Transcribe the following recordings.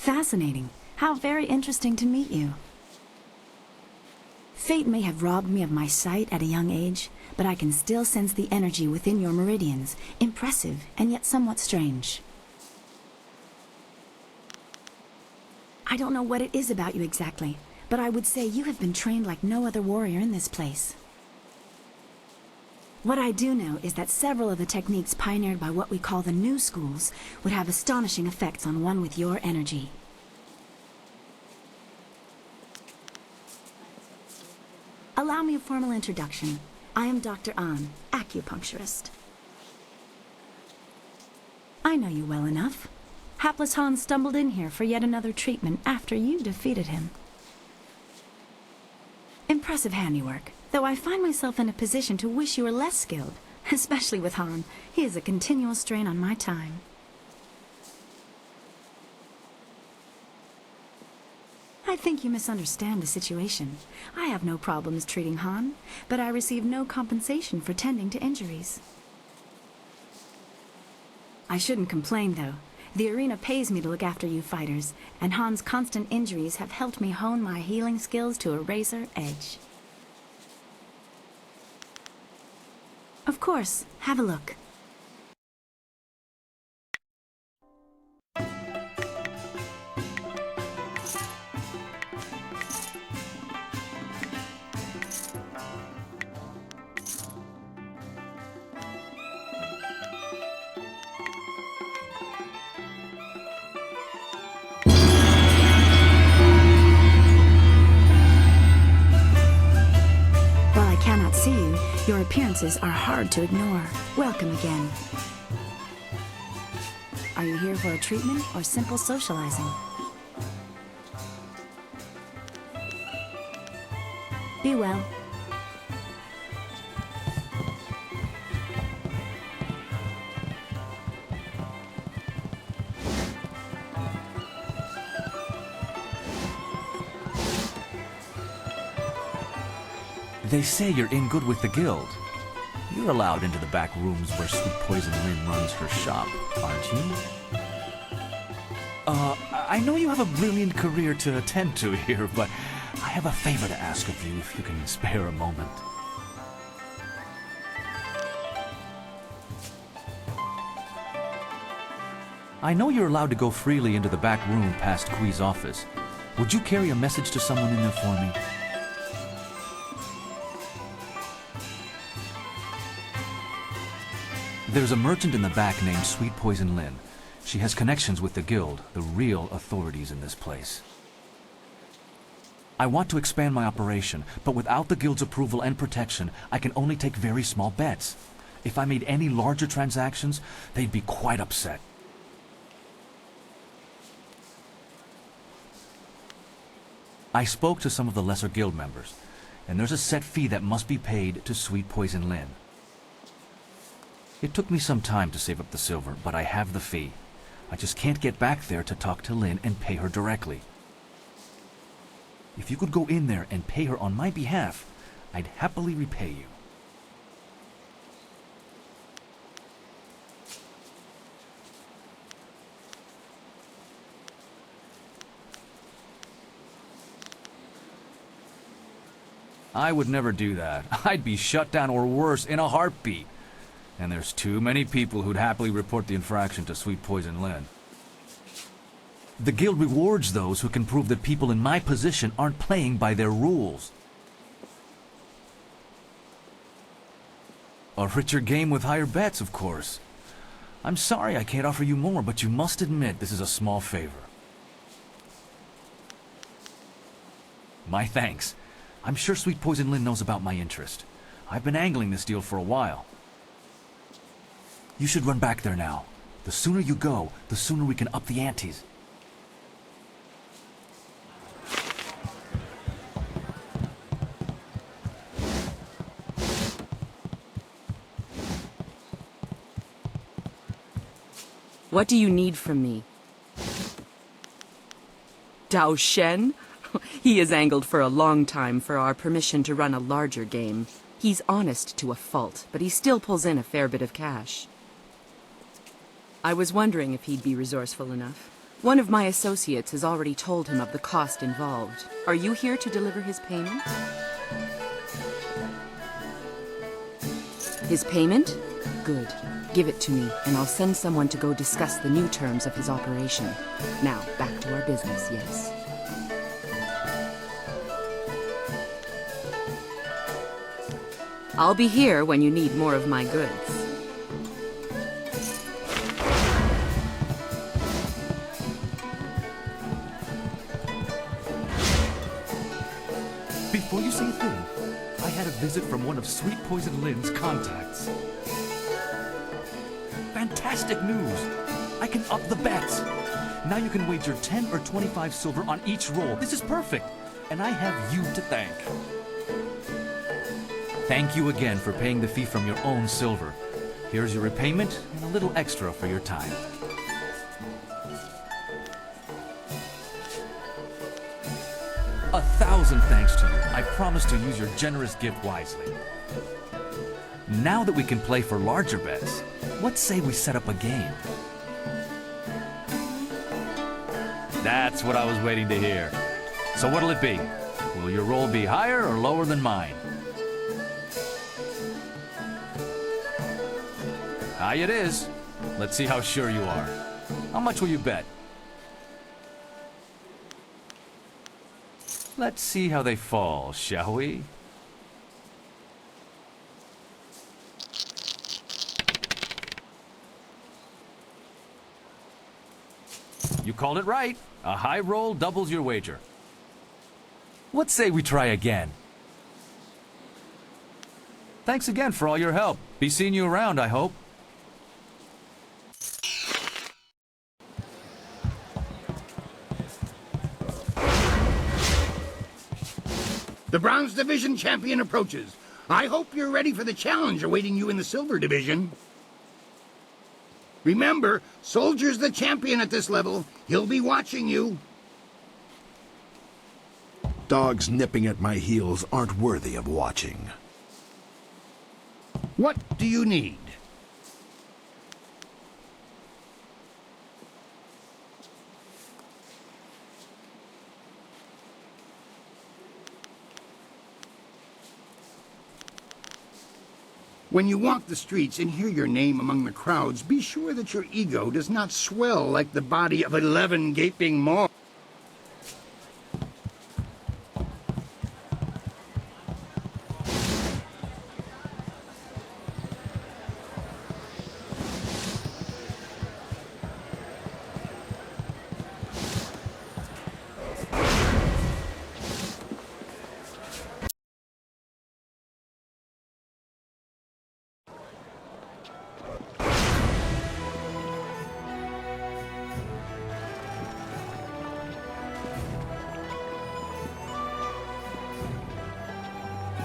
Fascinating. How very interesting to meet you. Fate may have robbed me of my sight at a young age, but I can still sense the energy within your meridians. Impressive, and yet somewhat strange. I don't know what it is about you exactly, but I would say you have been trained like no other warrior in this place. What I do know is that several of the techniques pioneered by what we call the new schools would have astonishing effects on one with your energy. Allow me a formal introduction. I am Dr. An, acupuncturist. I know you well enough. Hapless Hans stumbled in here for yet another treatment after you defeated him. Impressive handiwork, though I find myself in a position to wish you were less skilled, especially with Han. He is a continual strain on my time. I think you misunderstand the situation. I have no problems treating Han, but I receive no compensation for tending to injuries. I shouldn't complain, though. The arena pays me to look after you fighters, and Han's constant injuries have helped me hone my healing skills to a razor edge. Of course, have a look. While I cannot see you, your appearances are hard to ignore. Welcome again. Are you here for a treatment or simple socializing? Be well. They say you're in good with the guild. You're allowed into the back rooms where Sweet Poison Lynn runs her shop, aren't you? I know you have a brilliant career to attend to here, but I have a favor to ask of you if you can spare a moment. I know you're allowed to go freely into the back room past Kui's office. Would you carry a message to someone in there for me? There's a merchant in the back named Sweet Poison Lynn. She has connections with the guild, the real authorities in this place. I want to expand my operation, but without the guild's approval and protection, I can only take very small bets. If I made any larger transactions, they'd be quite upset. I spoke to some of the lesser guild members, and there's a set fee that must be paid to Sweet Poison Lynn. It took me some time to save up the silver, but I have the fee. I just can't get back there to talk to Lynn and pay her directly. If you could go in there and pay her on my behalf, I'd happily repay you. I would never do that. I'd be shut down or worse in a heartbeat. And there's too many people who'd happily report the infraction to Sweet Poison Lynn. The guild rewards those who can prove that people in my position aren't playing by their rules. A richer game with higher bets, of course. I'm sorry I can't offer you more, but you must admit this is a small favor. My thanks. I'm sure Sweet Poison Lynn knows about my interest. I've been angling this deal for a while. You should run back there now. The sooner you go, the sooner we can up the antes. What do you need from me? Dao Shen? He has angled for a long time for our permission to run a larger game. He's honest to a fault, but he still pulls in a fair bit of cash. I was wondering if he'd be resourceful enough. One of my associates has already told him of the cost involved. Are you here to deliver his payment? His payment? Good. Give it to me, and I'll send someone to go discuss the new terms of his operation. Now, back to our business, yes. I'll be here when you need more of my goods. Before you say a thing, I had a visit from one of Sweet Poison Lynn's contacts. Fantastic news! I can up the bets! Now you can wager 10 or 25 silver on each roll. This is perfect! And I have you to thank. Thank you again for paying the fee from your own silver. Here's your repayment and a little extra for your time. A thousand thanks to you. I promise to use your generous gift wisely. Now that we can play for larger bets, let's say we set up a game. That's what I was waiting to hear. So what'll it be? Will your roll be higher or lower than mine? High it is. Let's see how sure you are. How much will you bet? Let's see how they fall, shall we? You called it right. A high roll doubles your wager. Let's say we try again. Thanks again for all your help. Be seeing you around, I hope. The Bronze Division champion approaches. I hope you're ready for the challenge awaiting you in the Silver Division. Remember, Soldier's the champion at this level. He'll be watching you. Dogs nipping at my heels aren't worthy of watching. What do you need? When you walk the streets and hear your name among the crowds, be sure that your ego does not swell like the body of 11 gaping maws.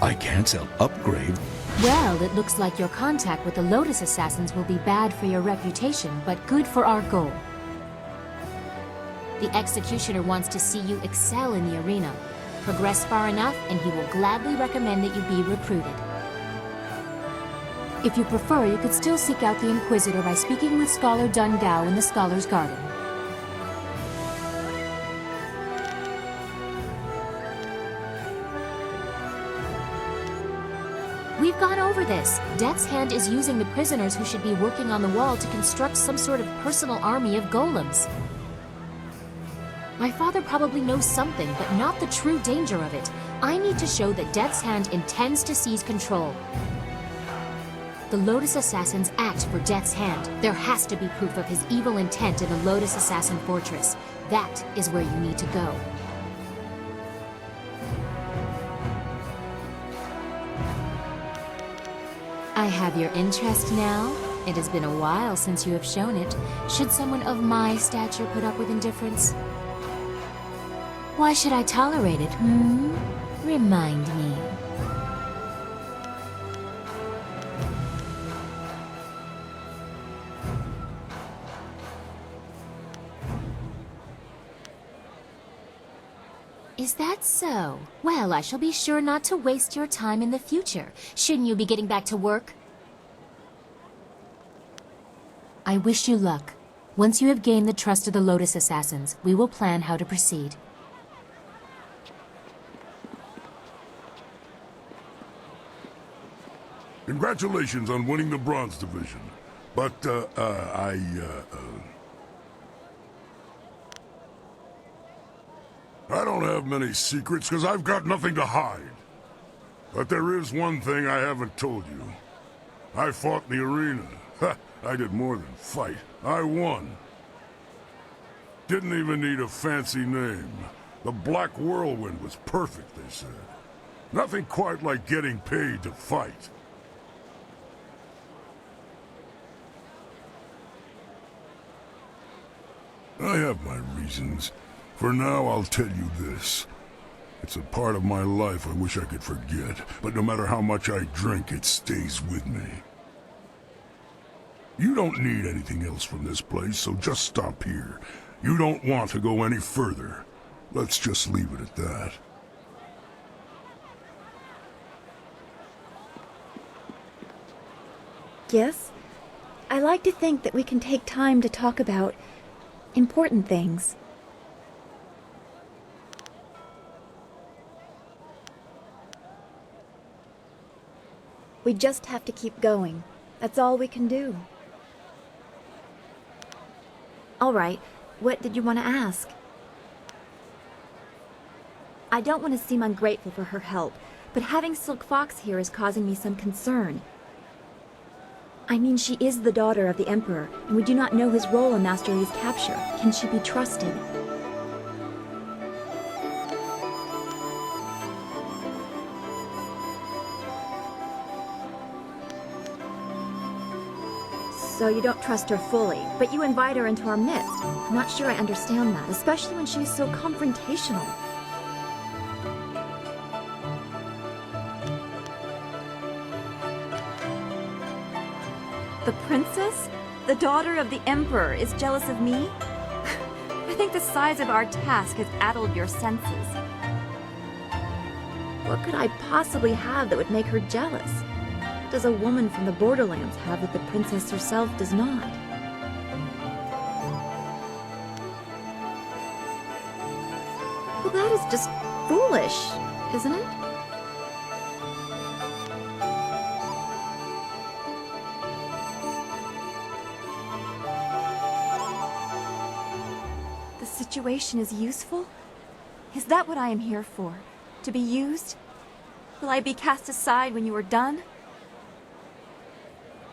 I cancel upgrade. Well, it looks like your contact with the Lotus Assassins will be bad for your reputation, but good for our goal. The Executioner wants to see you excel in the arena. Progress far enough, and he will gladly recommend that you be recruited. If you prefer, you could still seek out the Inquisitor by speaking with Scholar Dun Gao in the Scholar's Garden. We've gone over this. Death's Hand is using the prisoners who should be working on the wall to construct some sort of personal army of golems. My father probably knows something, but not the true danger of it. I need to show that Death's Hand intends to seize control. The Lotus Assassins act for Death's Hand. There has to be proof of his evil intent in the Lotus Assassin Fortress. That is where you need to go. I have your interest now. It has been a while since you have shown it. Should someone of my stature put up with indifference? Why should I tolerate it, Remind me. Is that so? Well, I shall be sure not to waste your time in the future. Shouldn't you be getting back to work? I wish you luck. Once you have gained the trust of the Lotus Assassins, we will plan how to proceed. Congratulations on winning the Bronze Division. But, I don't have many secrets, because I've got nothing to hide. But there is one thing I haven't told you. I fought in the arena. Ha! I did more than fight. I won. Didn't even need a fancy name. The Black Whirlwind was perfect, they said. Nothing quite like getting paid to fight. I have my reasons. For now, I'll tell you this. It's a part of my life I wish I could forget, but no matter how much I drink, it stays with me. You don't need anything else from this place, so just stop here. You don't want to go any further. Let's just leave it at that. Yes? I like to think that we can take time to talk about important things. We just have to keep going. That's all we can do. All right, what did you want to ask? I don't want to seem ungrateful for her help, but having Silk Fox here is causing me some concern. I mean, she is the daughter of the Emperor, and we do not know his role in Master Li's capture. Can she be trusted? So you don't trust her fully, but you invite her into our midst. I'm not sure I understand that, especially when she's so confrontational. The princess, the daughter of the Emperor, is jealous of me? I think the size of our task has addled your senses. What could I possibly have that would make her jealous? What does a woman from the borderlands have that the princess herself does not? Well, that is just foolish, isn't it? The situation is useful? Is that what I am here for? To be used? Will I be cast aside when you are done?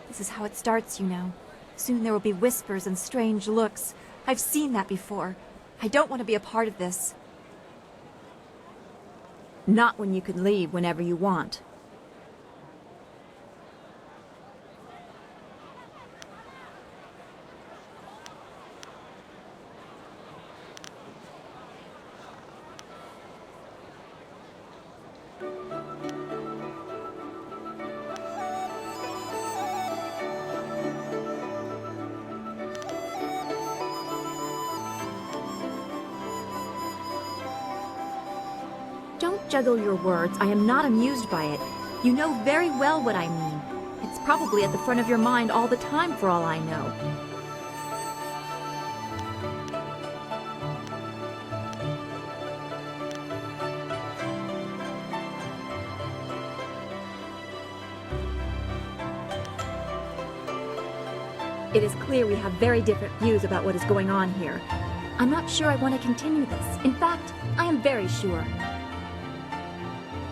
This is how it starts, you know. Soon there will be whispers and strange looks. I've seen that before. I don't want to be a part of this. Not when you can leave whenever you want. Don't juggle your words. I am not amused by it. You know very well what I mean. It's probably at the front of your mind all the time for all I know. It is clear we have very different views about what is going on here. I'm not sure I want to continue this. In fact, I am very sure.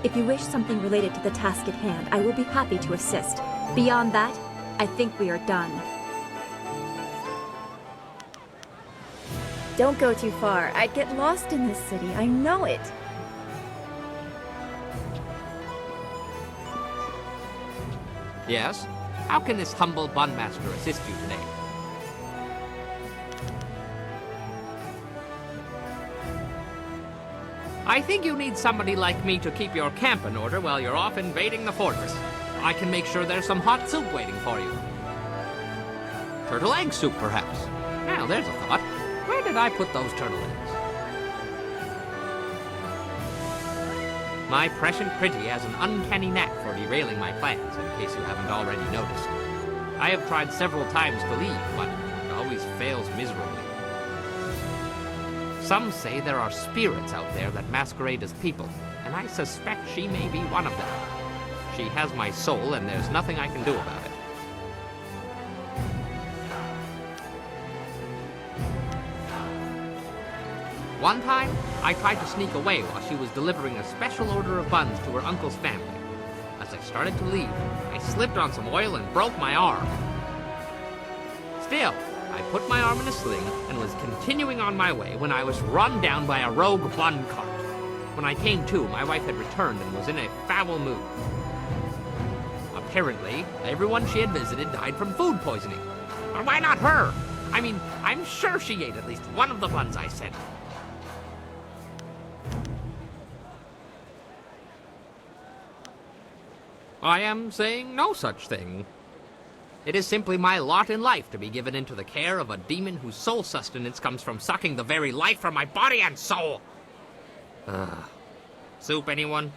If you wish something related to the task at hand, I will be happy to assist. Beyond that, I think we are done. Don't go too far. I'd get lost in this city. I know it. Yes? How can this humble bunmaster assist you today? I think you need somebody like me to keep your camp in order while you're off invading the fortress. I can make sure there's some hot soup waiting for you. Turtle egg soup, perhaps. Now, there's a thought. Where did I put those turtle eggs? My prescient pretty has an uncanny knack for derailing my plans, in case you haven't already noticed. I have tried several times to leave, but it always always fails miserably. Some say there are spirits out there that masquerade as people, and I suspect she may be one of them. She has my soul, and there's nothing I can do about it. One time, I tried to sneak away while she was delivering a special order of buns to her uncle's family. As I started to leave, I slipped on some oil and broke my arm. Still, I put my arm in a sling and was continuing on my way when I was run down by a rogue bun cart. When I came to, my wife had returned and was in a foul mood. Apparently, everyone she had visited died from food poisoning. But why not her? I mean, I'm sure she ate at least one of the buns I sent. I am saying no such thing. It is simply my lot in life to be given into the care of a demon whose sole sustenance comes from sucking the very life from my body and soul. Soup, anyone?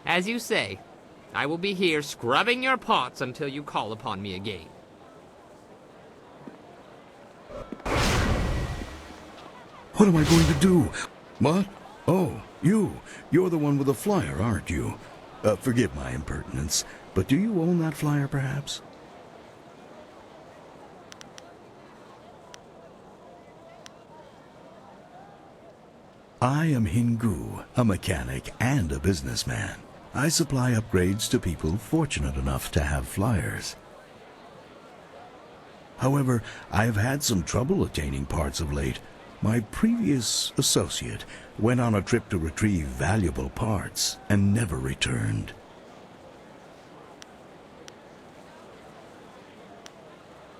As you say, I will be here scrubbing your pots until you call upon me again. What am I going to do? What? Oh, you're the one with the flyer, aren't you? Forgive my impertinence, but do you own that flyer, perhaps? I am Hingu, a mechanic and a businessman. I supply upgrades to people fortunate enough to have flyers. However, I have had some trouble attaining parts of late. My previous associate went on a trip to retrieve valuable parts and never returned.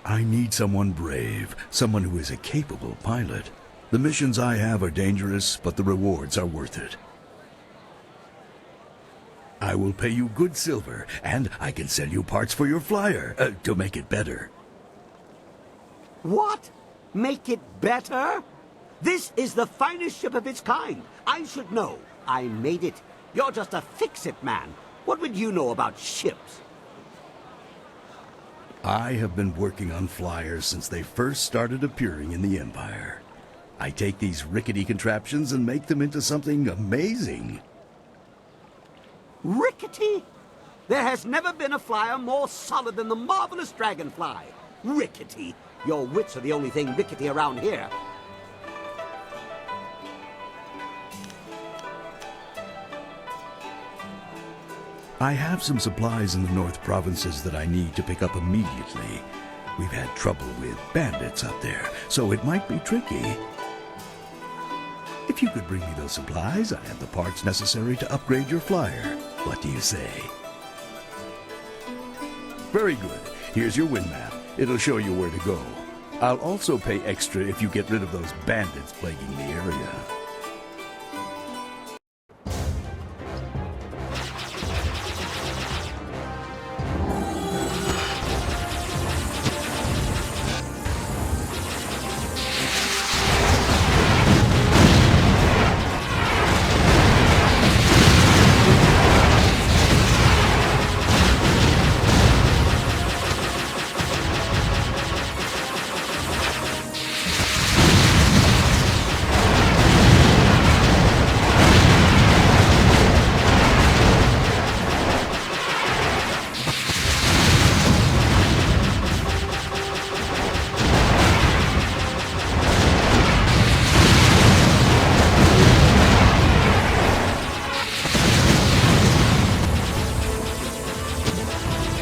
I need someone brave, someone who is a capable pilot. The missions I have are dangerous, but the rewards are worth it. I will pay you good silver, and I can sell you parts for your flyer, to make it better. What? Make it better? This is the finest ship of its kind. I should know. I made it. You're just a fix-it man. What would you know about ships? I have been working on flyers since they first started appearing in the Empire. I take these rickety contraptions and make them into something amazing. Rickety? There has never been a flyer more solid than the marvelous dragonfly. Rickety? Your wits are the only thing rickety around here. I have some supplies in the North Provinces that I need to pick up immediately. We've had trouble with bandits up there, so it might be tricky. If you could bring me those supplies, I have the parts necessary to upgrade your flyer. What do you say? Very good. Here's your wind map. It'll show you where to go. I'll also pay extra if you get rid of those bandits plaguing the area.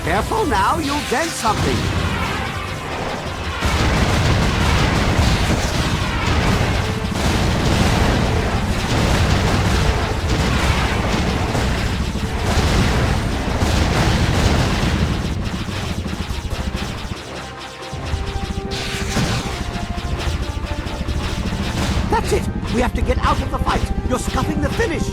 Careful now, you'll dent something. That's it! We have to get out of the fight! You're scuffing the finish!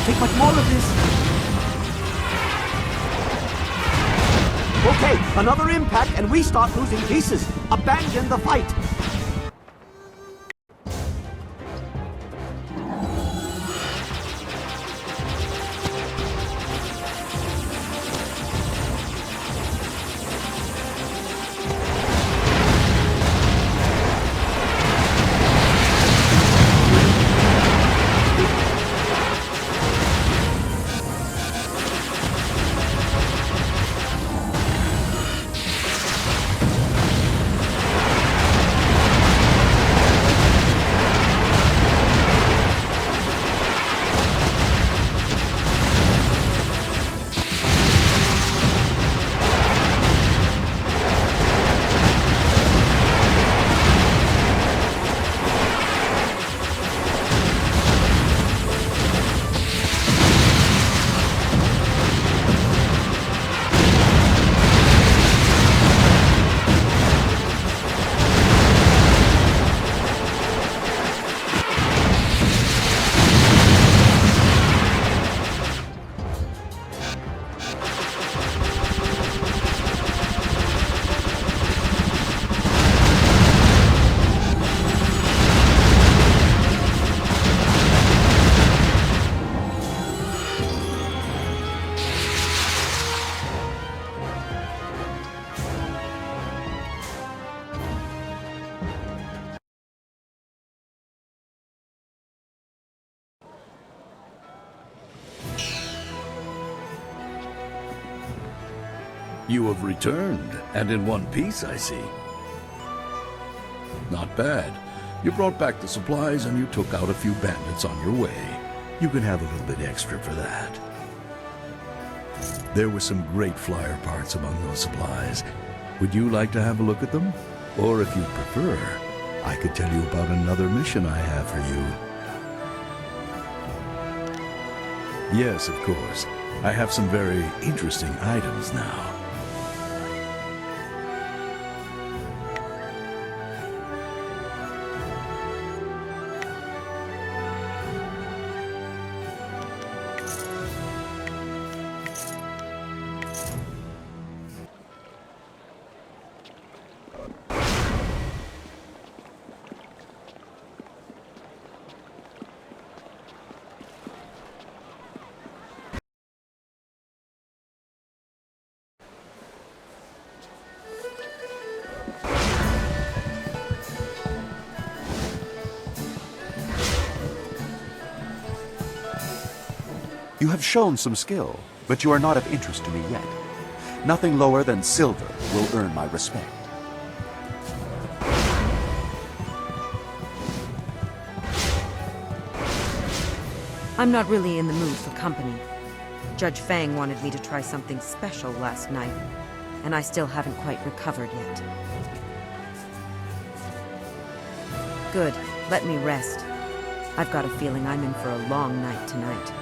can't take much more of this. Okay, another impact and we start losing pieces. Abandon the fight. You have returned, and in one piece, I see. Not bad. You brought back the supplies and you took out a few bandits on your way. You can have a little bit extra for that. There were some great flyer parts among those supplies. Would you like to have a look at them? Or if you prefer, I could tell you about another mission I have for you. Yes, of course. I have some very interesting items now. You have shown some skill, but you are not of interest to me yet. Nothing lower than silver will earn my respect. I'm not really in the mood for company. Judge Fang wanted me to try something special last night, and I still haven't quite recovered yet. Good. Let me rest. I've got a feeling I'm in for a long night tonight.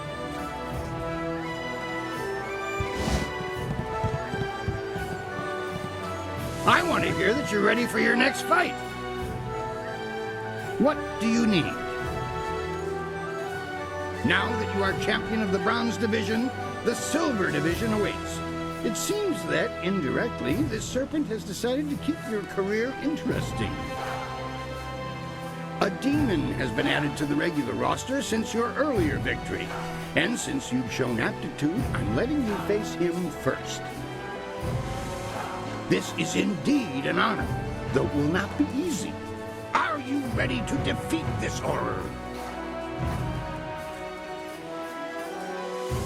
I want to hear that you're ready for your next fight. What do you need? Now that you are champion of the Bronze Division, the Silver Division awaits. It seems that, indirectly, this serpent has decided to keep your career interesting. A demon has been added to the regular roster since your earlier victory. And since you've shown aptitude, I'm letting you face him first. This is indeed an honor, though it will not be easy. Are you ready to defeat this horror?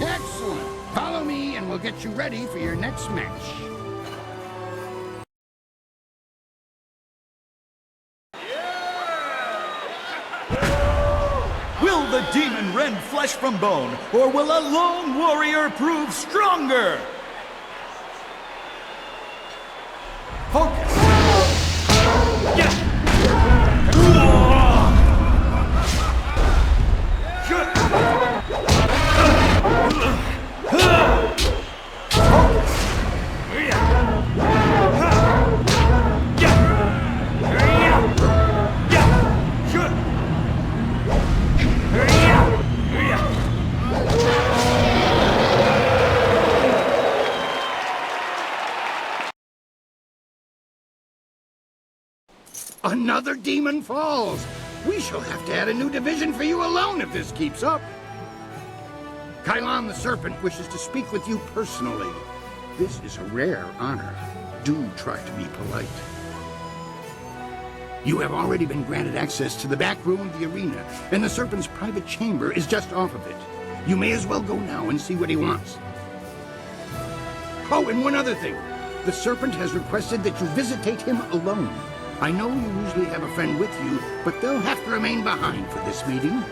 Excellent. Follow me and we'll get you ready for your next match. Will the demon rend flesh from bone, or will a lone warrior prove stronger? Focus! Another demon falls! We shall have to add a new division for you alone if this keeps up. Kylon the Serpent wishes to speak with you personally. This is a rare honor. Do try to be polite. You have already been granted access to the back room of the arena, and the Serpent's private chamber is just off of it. You may as well go now and see what he wants. Oh, and one other thing. The Serpent has requested that you visitate him alone. I know you usually have a friend with you, but they'll have to remain behind for this meeting.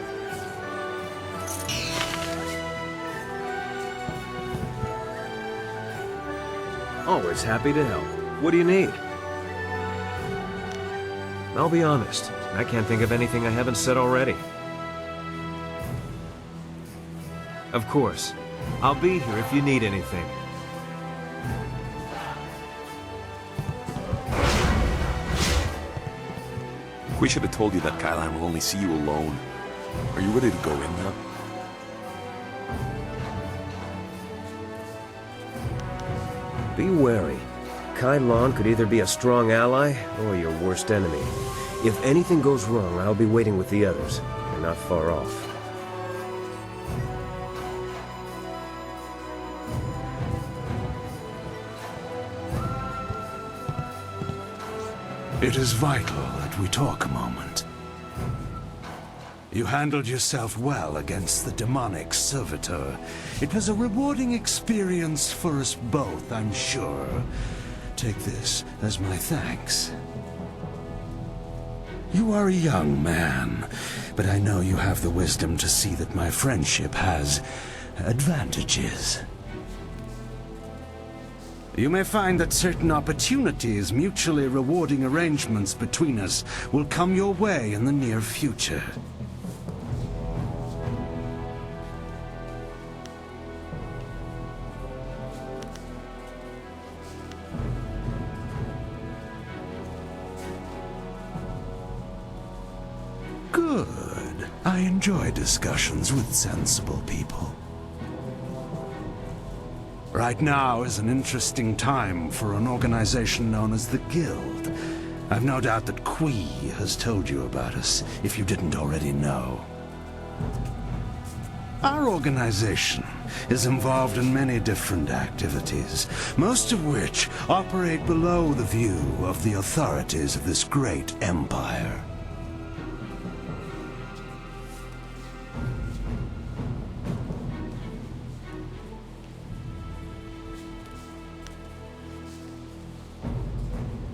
Always happy to help. What do you need? I'll be honest, I can't think of anything I haven't said already. Of course, I'll be here if you need anything. We should have told you that Kylon will only see you alone. Are you ready to go in now? Be wary. Kylon could either be a strong ally or your worst enemy. If anything goes wrong, I'll be waiting with the others. They're not far off. It is vital that we talk a moment. You handled yourself well against the demonic servitor. It was a rewarding experience for us both, I'm sure. Take this as my thanks. You are a young man, but I know you have the wisdom to see that my friendship has advantages. You may find that certain opportunities, mutually rewarding arrangements between us, will come your way in the near future. Good. I enjoy discussions with sensible people. Right now is an interesting time for an organization known as the Guild. I've no doubt that Qui has told you about us, if you didn't already know. Our organization is involved in many different activities, most of which operate below the view of the authorities of this great empire.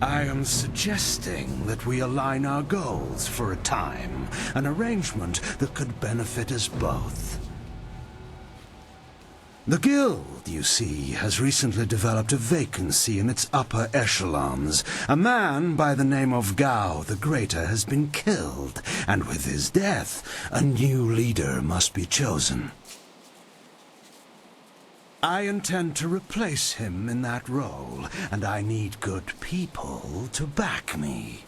I am suggesting that we align our goals for a time, an arrangement that could benefit us both. The Guild, you see, has recently developed a vacancy in its upper echelons. A man by the name of Gao the Greater has been killed, and with his death, a new leader must be chosen. I intend to replace him in that role, and I need good people to back me.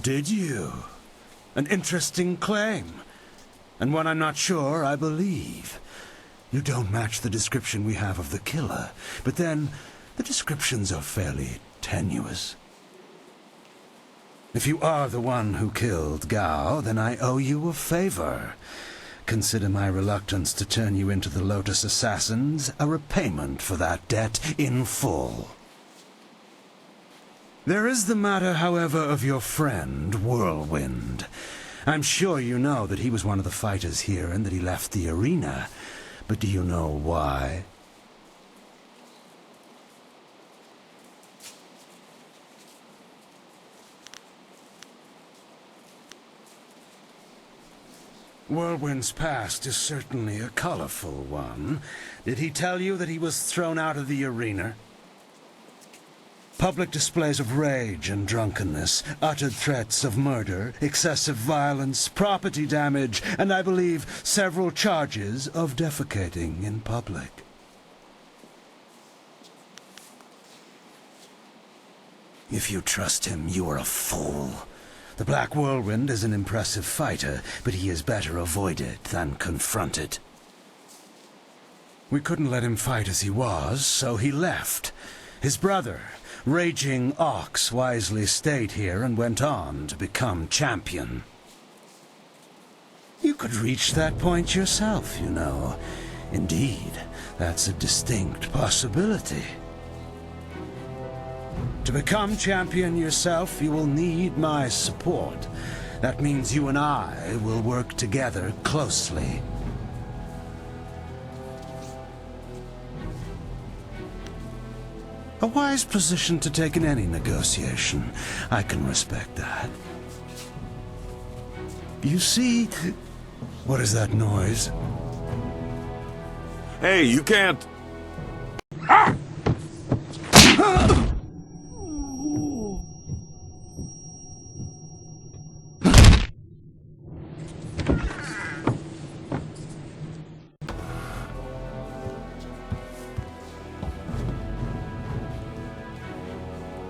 Did you? An interesting claim, and one I'm not sure I believe. You don't match the description we have of the killer, but then the descriptions are fairly tenuous. If you are the one who killed Gao, then I owe you a favor. Consider my reluctance to turn you into the Lotus Assassins a repayment for that debt in full. There is the matter, however, of your friend, Whirlwind. I'm sure you know that he was one of the fighters here and that he left the arena. But do you know why? Whirlwind's past is certainly a colorful one. Did he tell you that he was thrown out of the arena? Public displays of rage and drunkenness, uttered threats of murder, excessive violence, property damage, and I believe several charges of defecating in public. If you trust him, you are a fool. The Black Whirlwind is an impressive fighter, but he is better avoided than confronted. We couldn't let him fight as he was, so he left. His brother, Raging Ox, wisely stayed here and went on to become champion. You could reach that point yourself, you know. Indeed, that's a distinct possibility. To become champion yourself, you will need my support. That means you and I will work together closely. A wise position to take in any negotiation. I can respect that. You see... What is that noise? Hey, you can't...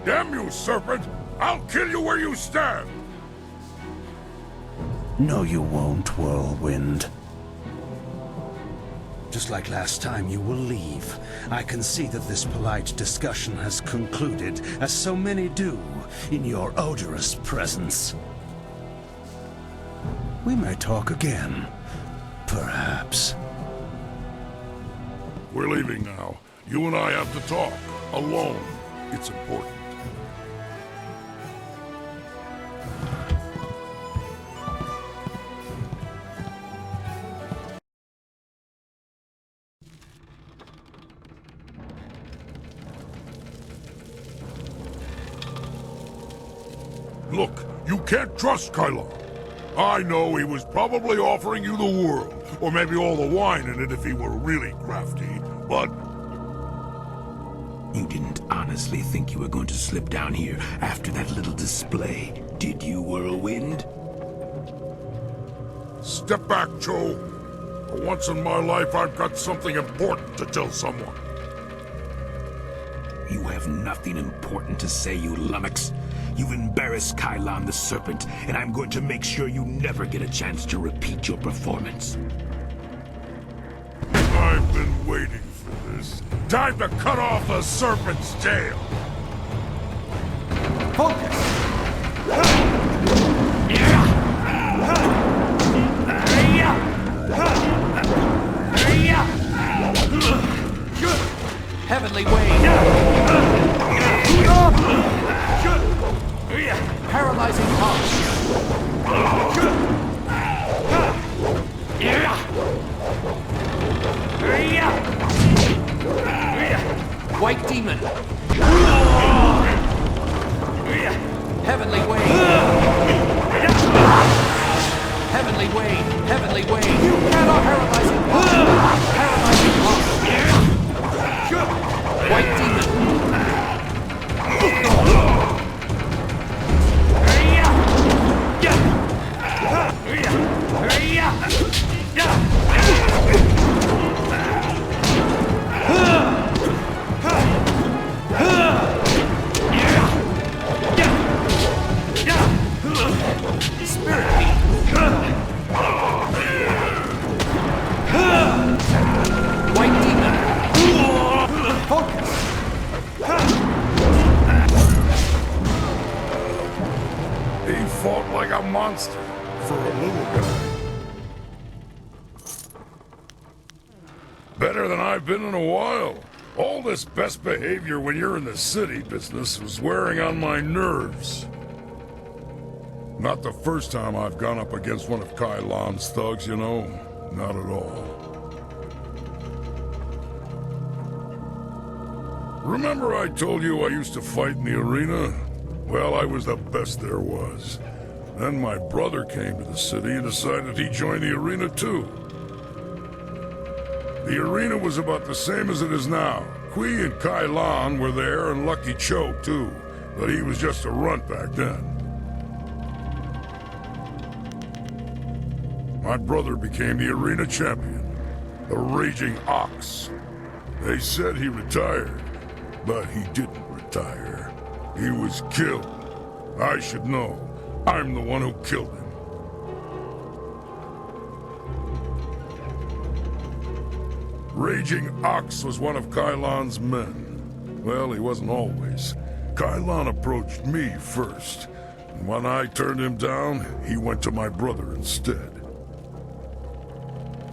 Damn you, serpent! I'll kill you where you stand! No, you won't, Whirlwind. Just like last time, you will leave. I can see that this polite discussion has concluded, as so many do, in your odorous presence. We may talk again. Perhaps. We're leaving now. You and I have to talk. Alone. It's important. Look, you can't trust Kylon. I know he was probably offering you the world, or maybe all the wine in it if he were really crafty, but... You didn't honestly think you were going to slip down here after that little display, did you, Whirlwind? Step back, Joe. For once in my life, I've got something important to tell someone. You have nothing important to say, you lummox. You've embarrassed Kylon the Serpent, and I'm going to make sure you never get a chance to repeat your performance. I've been waiting for this. Time to cut off the Serpent's tail! Focus! Heavenly Wave! Paralyzing punch! White Demon! Heavenly Wave! Heavenly Wave! Heavenly Wave! You cannot paralyzing punch! Paralyzing punch! White Demon! Like a monster for a little guy. Better than I've been in a while. All this best behavior when you're in the city business was wearing on my nerves. Not the first time I've gone up against one of Kylon's thugs, you know. Not at all. Remember I told you I used to fight in the arena? Well, I was the best there was. Then my brother came to the city and decided he'd join the arena too. The arena was about the same as it is now. Kui and Kylon were there and Lucky Cho too, but he was just a runt back then. My brother became the arena champion, the Raging Ox. They said he retired, but he didn't retire. He was killed. I should know. I'm the one who killed him. Raging Ox was one of Kylon's men. Well, he wasn't always. Kylon approached me first. And when I turned him down, he went to my brother instead.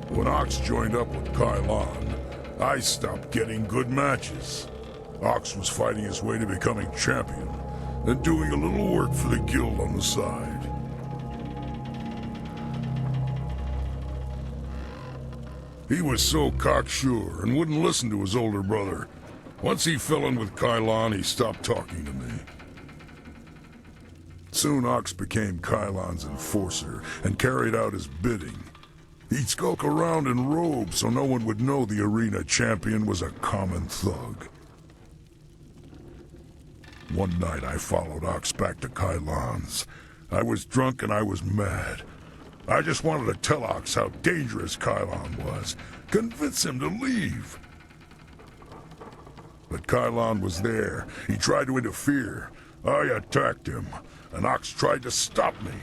When Ox joined up with Kylon, I stopped getting good matches. Ox was fighting his way to becoming champion, and doing a little work for the guild on the side. He was so cocksure and wouldn't listen to his older brother. Once he fell in with Kylon, he stopped talking to me. Soon Ox became Kylon's enforcer and carried out his bidding. He'd skulk around in robes so no one would know the arena champion was a common thug. One night I followed Ox back to Kylon's. I was drunk and I was mad. I just wanted to tell Ox how dangerous Kylon was, convince him to leave. But Kylon was there. He tried to interfere. I attacked him, and Ox tried to stop me.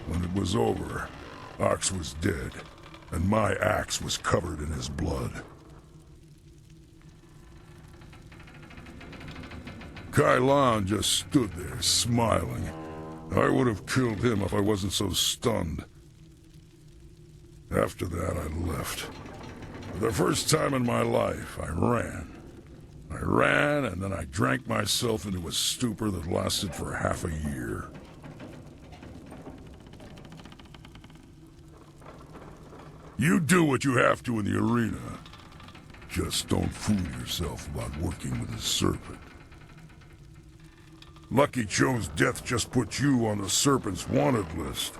When it was over, Ox was dead, and my axe was covered in his blood. Kylon just stood there, smiling. I would have killed him if I wasn't so stunned. After that, I left. For the first time in my life, I ran. I ran, and then I drank myself into a stupor that lasted for half a year. You do what you have to in the arena. Just don't fool yourself about working with a serpent. Lucky Cho's death just put you on the Serpent's wanted list.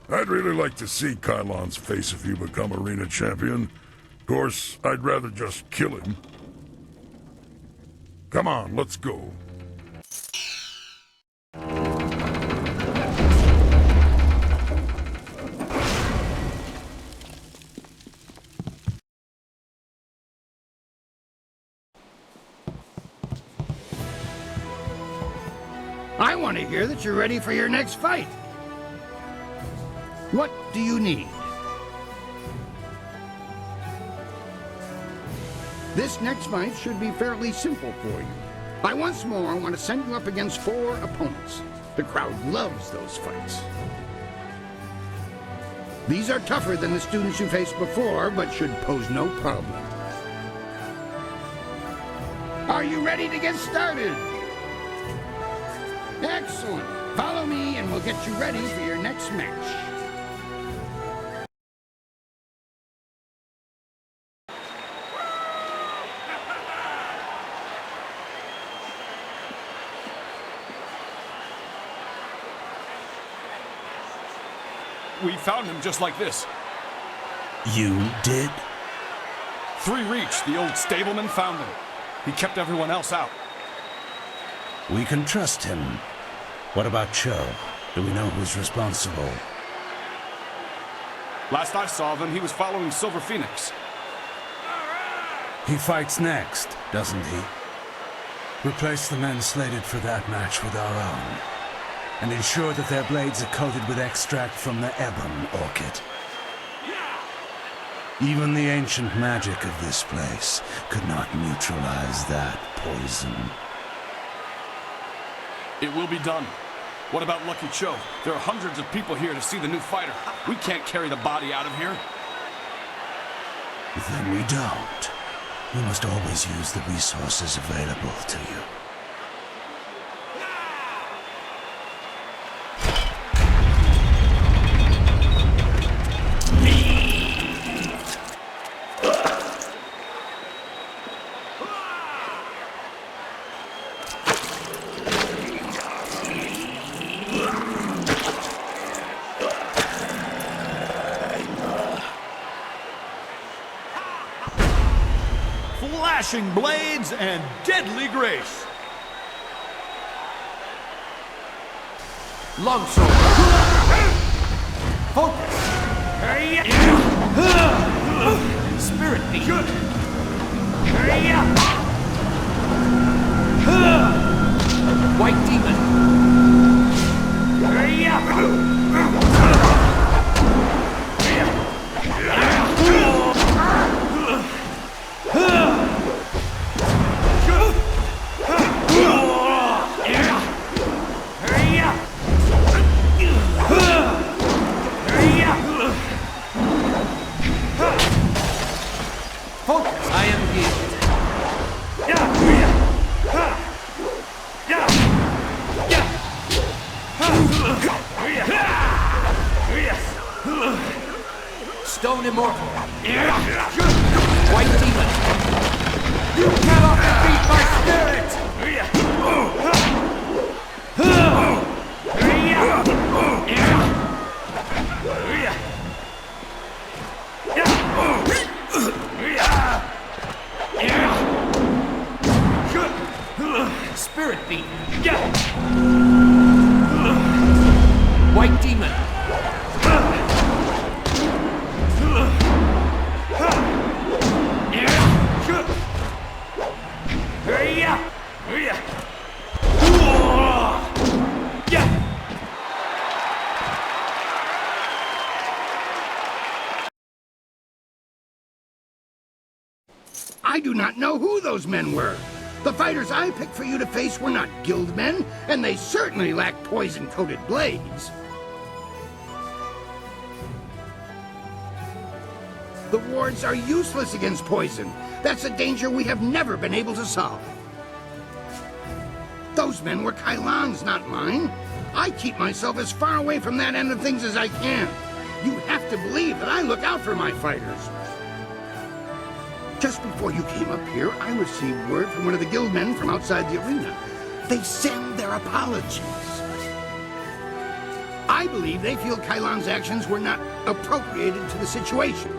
I'd really like to see Kylon's face if you become arena champion. Of course, I'd rather just kill him. Come on, let's go. I want to hear that you're ready for your next fight. What do you need? This next fight should be fairly simple for you. I once more want to send you up against 4 opponents. The crowd loves those fights. These are tougher than the students you faced before, but should pose no problem. Are you ready to get started? Excellent. Follow me and we'll get you ready for your next match. We found him just like this. You did? 3 Reach, the old stableman, found him. He kept everyone else out. We can trust him. What about Cho? Do we know who's responsible? Last I saw of him, he was following Silver Phoenix. He fights next, doesn't he? Replace the men slated for that match with our own, and ensure that their blades are coated with extract from the Ebon orchid. Even the ancient magic of this place could not neutralize that poison. It will be done. What about Lucky Cho? There are hundreds of people here to see the new fighter. We can't carry the body out of here. Then we don't. You must always use the resources available to you. Flashing blades and deadly grace. Longsword. Focus. Spirit Thief. White Demon. mortal. White demon. You cannot defeat my spirit! Spirit beam. White demon. I do not know who those men were. The fighters I picked for you to face were not guild men, and they certainly lacked poison-coated blades. The wards are useless against poison. That's a danger we have never been able to solve. Those men were Kylon's, not mine. I keep myself as far away from that end of things as I can. You have to believe that I look out for my fighters. Just before you came up here, I received word from one of the guildmen from outside the arena. They send their apologies. I believe they feel Kylon's actions were not appropriated to the situation.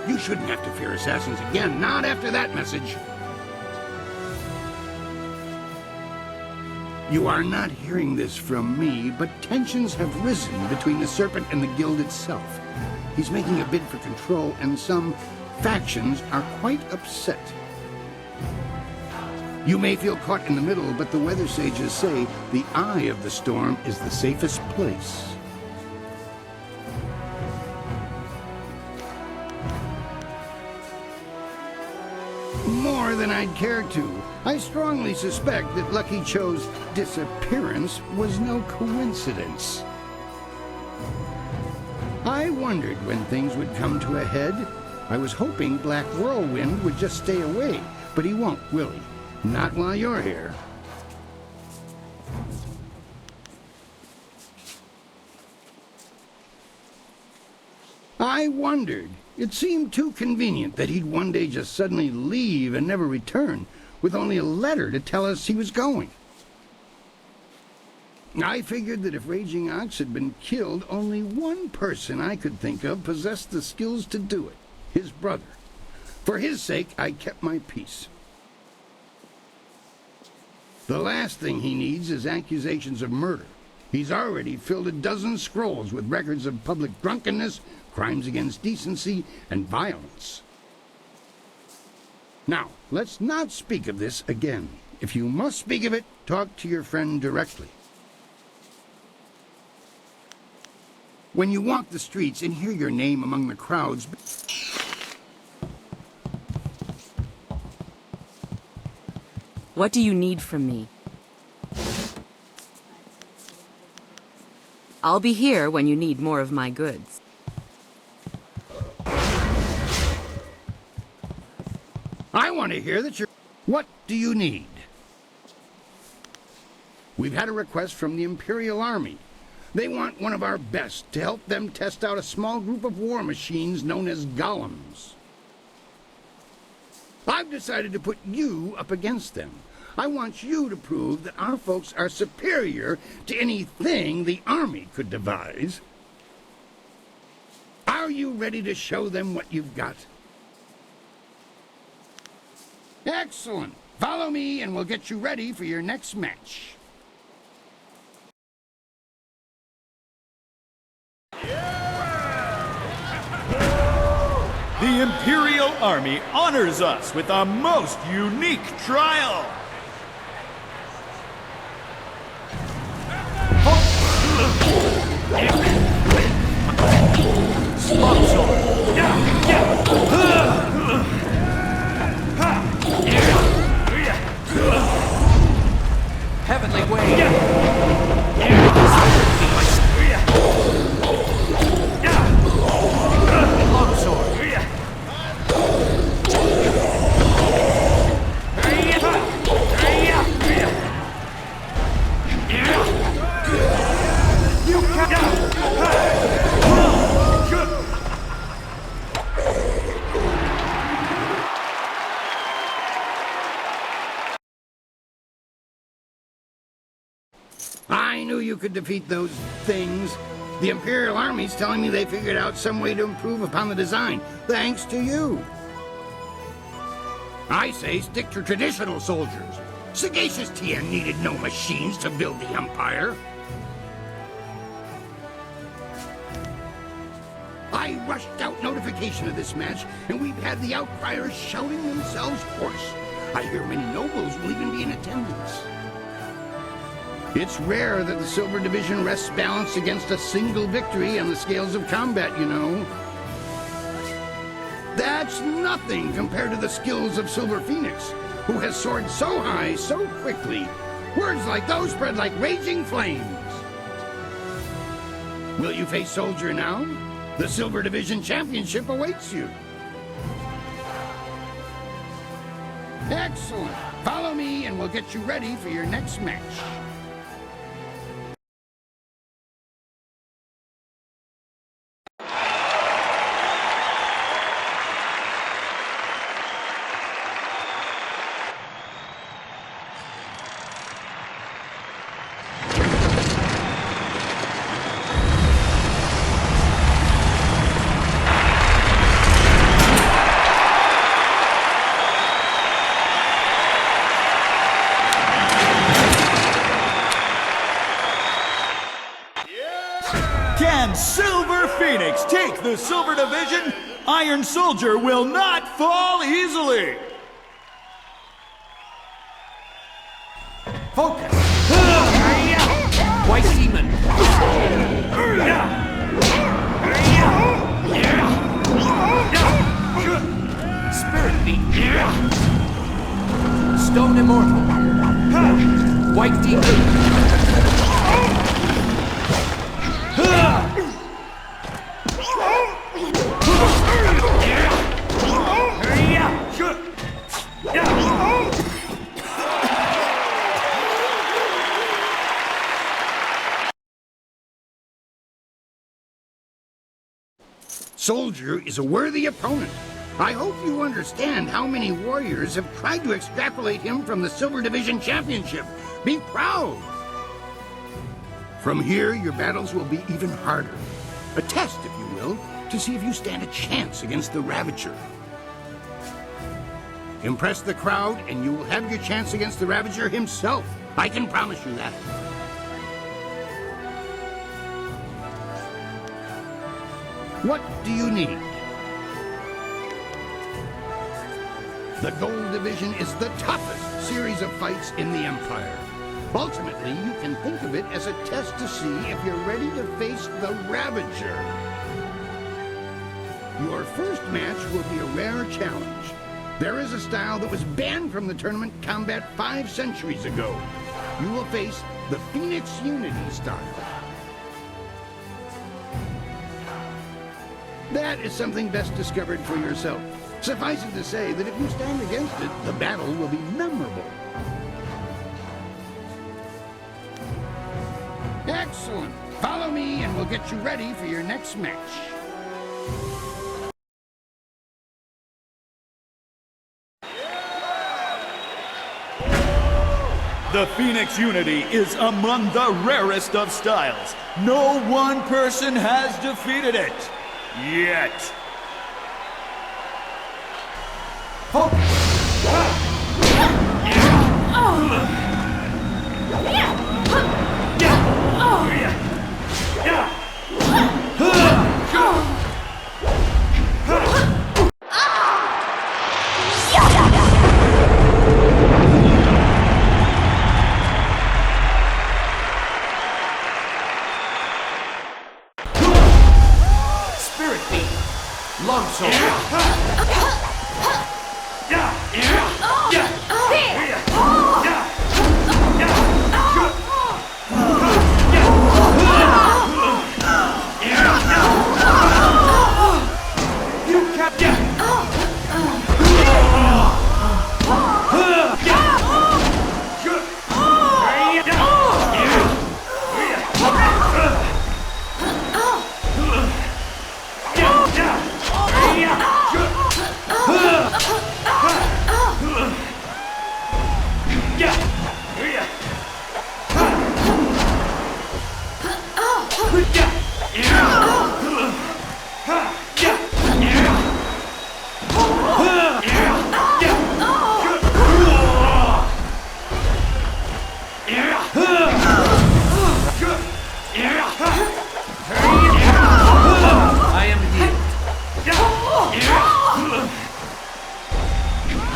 You shouldn't have to fear assassins again, not after that message. You are not hearing this from me, but tensions have risen between the Serpent and the Guild itself. He's making a bid for control, and some factions are quite upset. You may feel caught in the middle, but the weather sages say the eye of the storm is the safest place. More than I'd care to. I strongly suspect that Lucky Cho's disappearance was no coincidence. I wondered when things would come to a head. I was hoping Black Whirlwind would just stay away, but he won't, will he? Not while you're here. I wondered. It seemed too convenient that he'd one day just suddenly leave and never return, with only a letter to tell us he was going. I figured that if Raging Ox had been killed, only one person I could think of possessed the skills to do it. His brother. For his sake, I kept my peace. The last thing he needs is accusations of murder. He's already filled a dozen scrolls with records of public drunkenness, crimes against decency, and violence. Now, let's not speak of this again. If you must speak of it, talk to your friend directly. When you walk the streets and hear your name among the crowds... What do you need from me? I'll be here when you need more of my goods. I want to hear that you're... What do you need? We've had a request from the Imperial Army. They want one of our best to help them test out a small group of war machines known as golems. I've decided to put you up against them. I want you to prove that our folks are superior to anything the Army could devise. Are you ready to show them what you've got? Excellent. Follow me and we'll get you ready for your next match. The Imperial Army honors us with a most unique trial. Heavenly Wave. Longsword. you could defeat those things. The Imperial Army's telling me they figured out some way to improve upon the design, thanks to you. I say stick to traditional soldiers. Sagacious Tien needed no machines to build the Empire. I rushed out notification of this match, and we've had the outcriers shouting themselves hoarse. I hear many nobles will even be in attendance. It's rare that the Silver Division rests balanced against a single victory on the scales of combat, you know. That's nothing compared to the skills of Silver Phoenix, who has soared so high so quickly. Words like those spread like raging flames. Will you face Soldier now? The Silver Division Championship awaits you. Excellent. Follow me and we'll get you ready for your next match. Can Silver Phoenix take the Silver Division? Iron Soldier will not fall easily! Focus! White Demon! Spirit Beam! Stone Immortal! White Demon! Soldier is a worthy opponent. I hope you understand how many warriors have tried to extrapolate him from the Silver Division Championship. Be proud! From here, your battles will be even harder. A test, if you will, to see if you stand a chance against the Ravager. Impress the crowd, and you will have your chance against the Ravager himself. I can promise you that. What do you need? The Gold Division is the toughest series of fights in the Empire. Ultimately, you can think of it as a test to see if you're ready to face the Ravager. Your first match will be a rare challenge. There is a style that was banned from the tournament combat 5 centuries ago. You will face the Phoenix Unity style. That is something best discovered for yourself. Suffice it to say that if you stand against it, the battle will be memorable. Excellent. Follow me and we'll get you ready for your next match. The Phoenix Unity is among the rarest of styles. No one person has defeated it. Yet. Spirit Beam! Long Sword!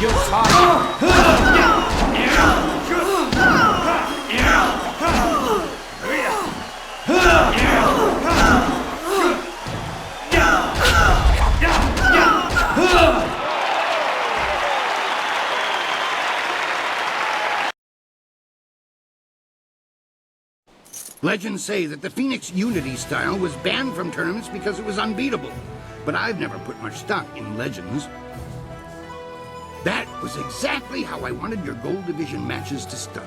You Legends say that the Phoenix Unity style was banned from tournaments because it was unbeatable, but I've never put much stock in legends. That was exactly how I wanted your Gold Division matches to start.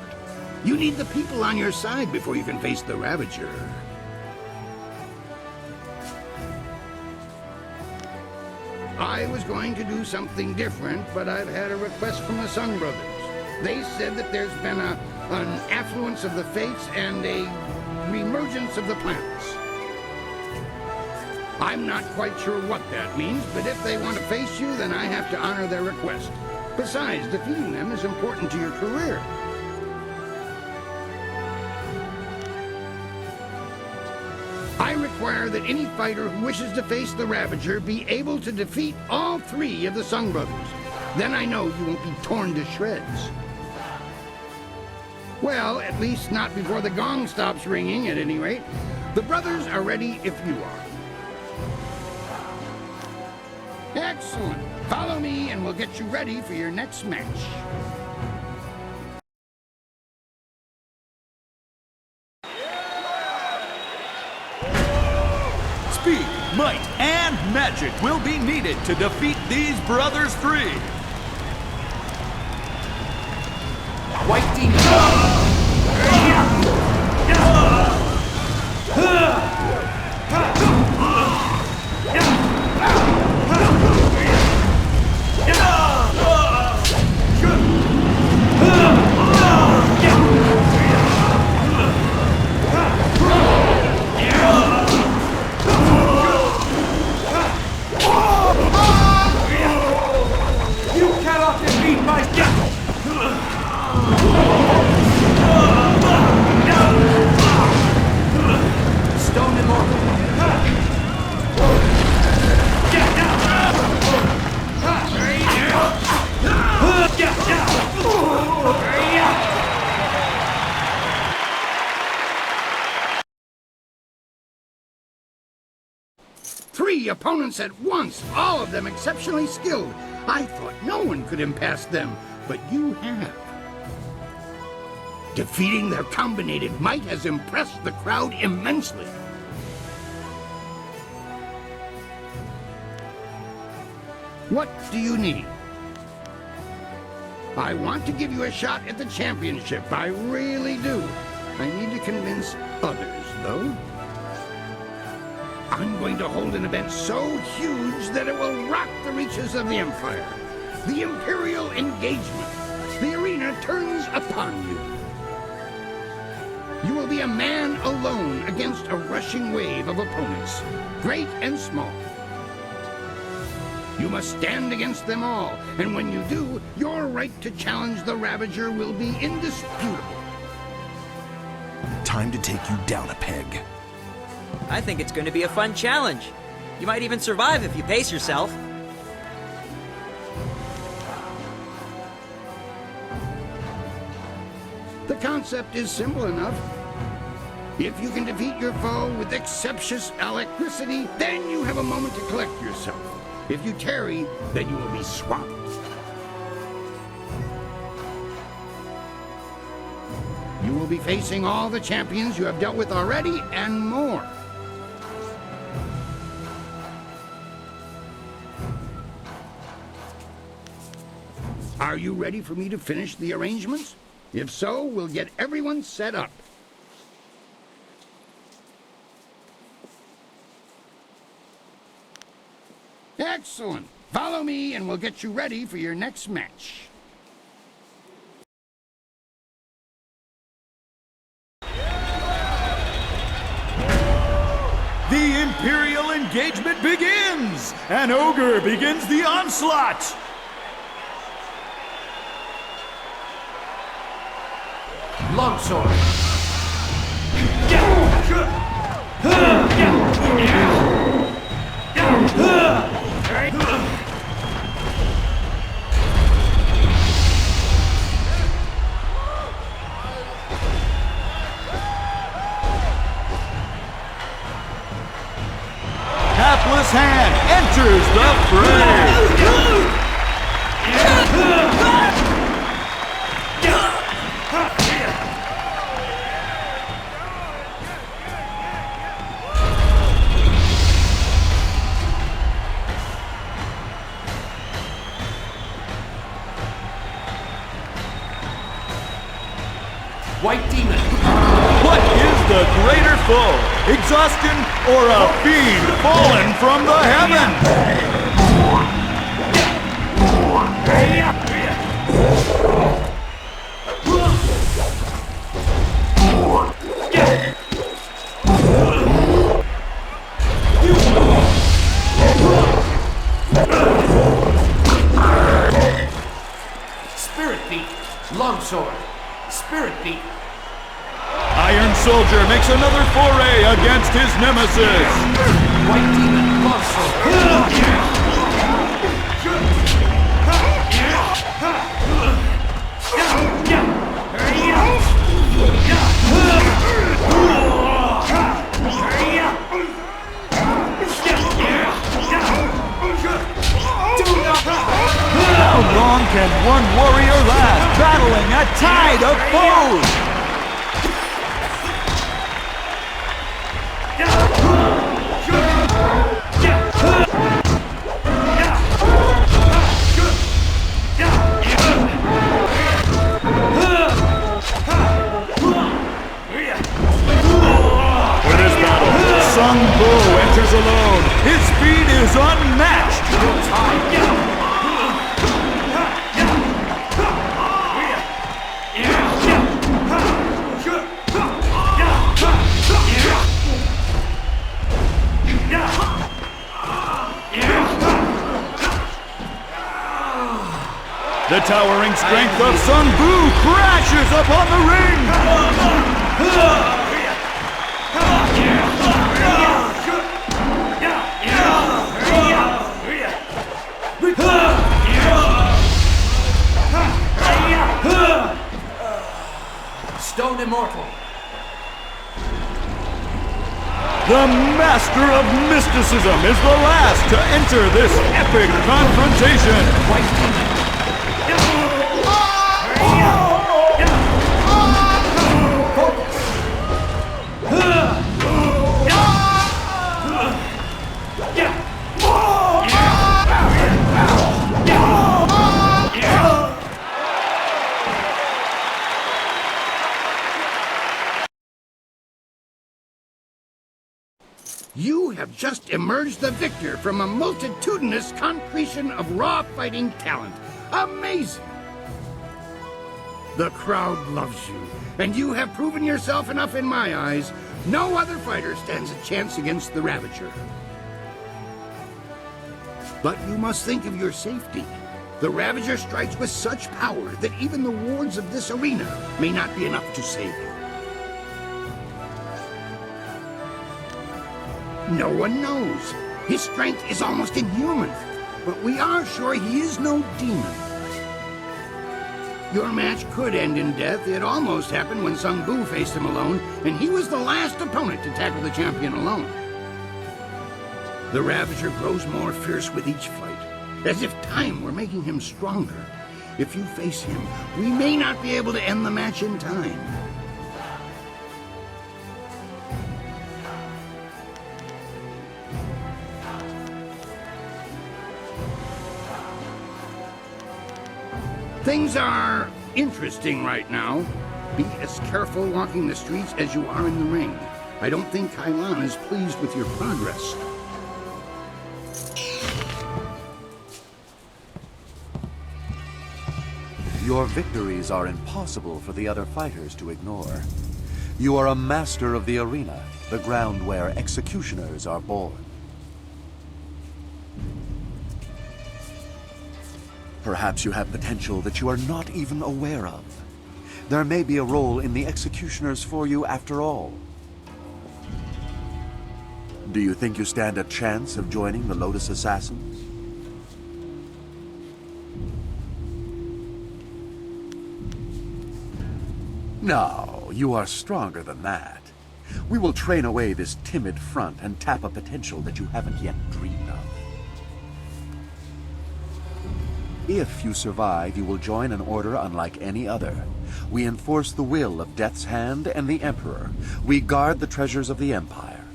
You need the people on your side before you can face the Ravager. I was going to do something different, but I've had a request from the Sung Brothers. They said that there's been an affluence of the Fates and a reemergence of the planets. I'm not quite sure what that means, but if they want to face you, then I have to honor their request. Besides, defeating them is important to your career. I require that any fighter who wishes to face the Ravager be able to defeat all three of the Sung Brothers. Then I know you won't be torn to shreds. Well, at least not before the gong stops ringing, at any rate. The brothers are ready if you are. Excellent. Follow me and we'll get you ready for your next match. Speed, might, and magic will be needed to defeat these brothers three. White Demon! You cannot defeat my Stone Immortal. Three opponents at once, all of them exceptionally skilled. I thought no one could impass them, but you have. Defeating their combined might has impressed the crowd immensely. What do you need? I want to give you a shot at the championship. I really do. I need to convince others, though. I'm going to hold an event so huge that it will rock the reaches of the Empire. The Imperial engagement. The arena turns upon you. You will be a man alone against a rushing wave of opponents, great and small. You must stand against them all, and when you do, your right to challenge the Ravager will be indisputable. Time to take you down a peg. I think it's going to be a fun challenge. You might even survive if you pace yourself. The concept is simple enough. If you can defeat your foe with exceptious alacrity, then you have a moment to collect yourself. If you tarry, then you will be swamped. You will be facing all the champions you have dealt with already, and more. Are you ready for me to finish the arrangements? If so, we'll get everyone set up. Excellent. Follow me and we'll get you ready for your next match. The Imperial engagement begins! An ogre begins the onslaught! Longsword. White demon. What is the greater foe? Exhaustion or a fiend fallen from the heavens? Spirit beat. Longsword. Spirit beat. Iron Soldier makes another foray against his nemesis. White demon. Longsword. How long can one warrior last, battling a tide of foes? For this battle, Sung Bu enters alone. His speed is unmatched. The towering strength of Sung Bu crashes upon the ring! Stone immortal. The Master of Mysticism is the last to enter this epic confrontation! White demon. You have just emerged the victor from a multitudinous concretion of raw fighting talent. Amazing! The crowd loves you, and you have proven yourself enough in my eyes. No other fighter stands a chance against the Ravager. But you must think of your safety. The Ravager strikes with such power that even the wards of this arena may not be enough to save you. No one knows. His strength is almost inhuman, but we are sure he is no demon. Your match could end in death. It almost happened when Sung Bu faced him alone, and he was the last opponent to tackle the champion alone. The Ravager grows more fierce with each fight, as if time were making him stronger. If you face him, we may not be able to end the match in time. Things are interesting right now. Be as careful walking the streets as you are in the ring. I don't think Kailan is pleased with your progress. Your victories are impossible for the other fighters to ignore. You are a master of the arena, the ground where executioners are born. Perhaps you have potential that you are not even aware of. There may be a role in the executioners for you after all. Do you think you stand a chance of joining the Lotus Assassins? No, you are stronger than that. We will train away this timid front and tap a potential that you haven't yet dreamed of. If you survive, you will join an order unlike any other. We enforce the will of Death's Hand and the Emperor. We guard the treasures of the Empire.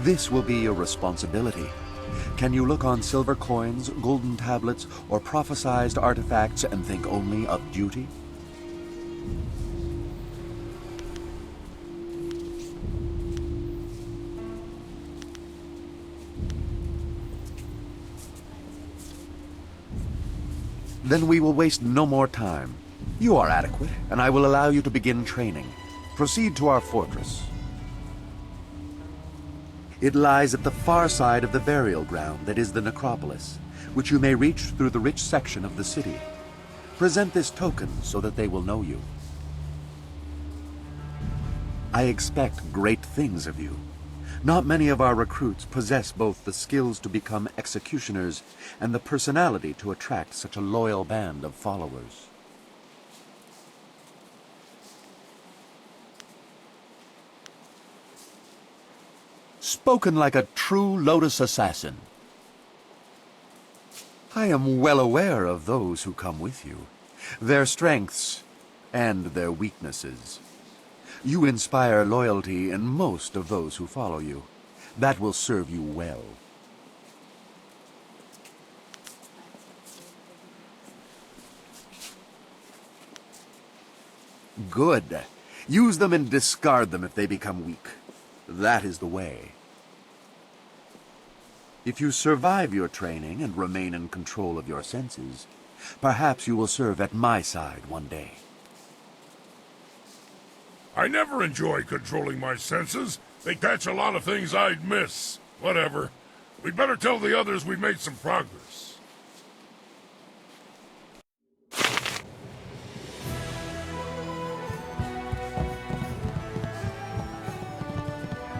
This will be your responsibility. Can you look on silver coins, golden tablets, or prophesized artifacts and think only of duty? Then we will waste no more time. You are adequate, and I will allow you to begin training. Proceed to our fortress. It lies at the far side of the burial ground that is the necropolis, which you may reach through the rich section of the city. Present this token so that they will know you. I expect great things of you. Not many of our recruits possess both the skills to become executioners and the personality to attract such a loyal band of followers. Spoken like a true Lotus assassin. I am well aware of those who come with you, their strengths and their weaknesses. You inspire loyalty in most of those who follow you. That will serve you well. Good. Use them and discard them if they become weak. That is the way. If you survive your training and remain in control of your senses, perhaps you will serve at my side one day. I never enjoy controlling my senses. They catch a lot of things I'd miss. Whatever. We'd better tell the others we made some progress.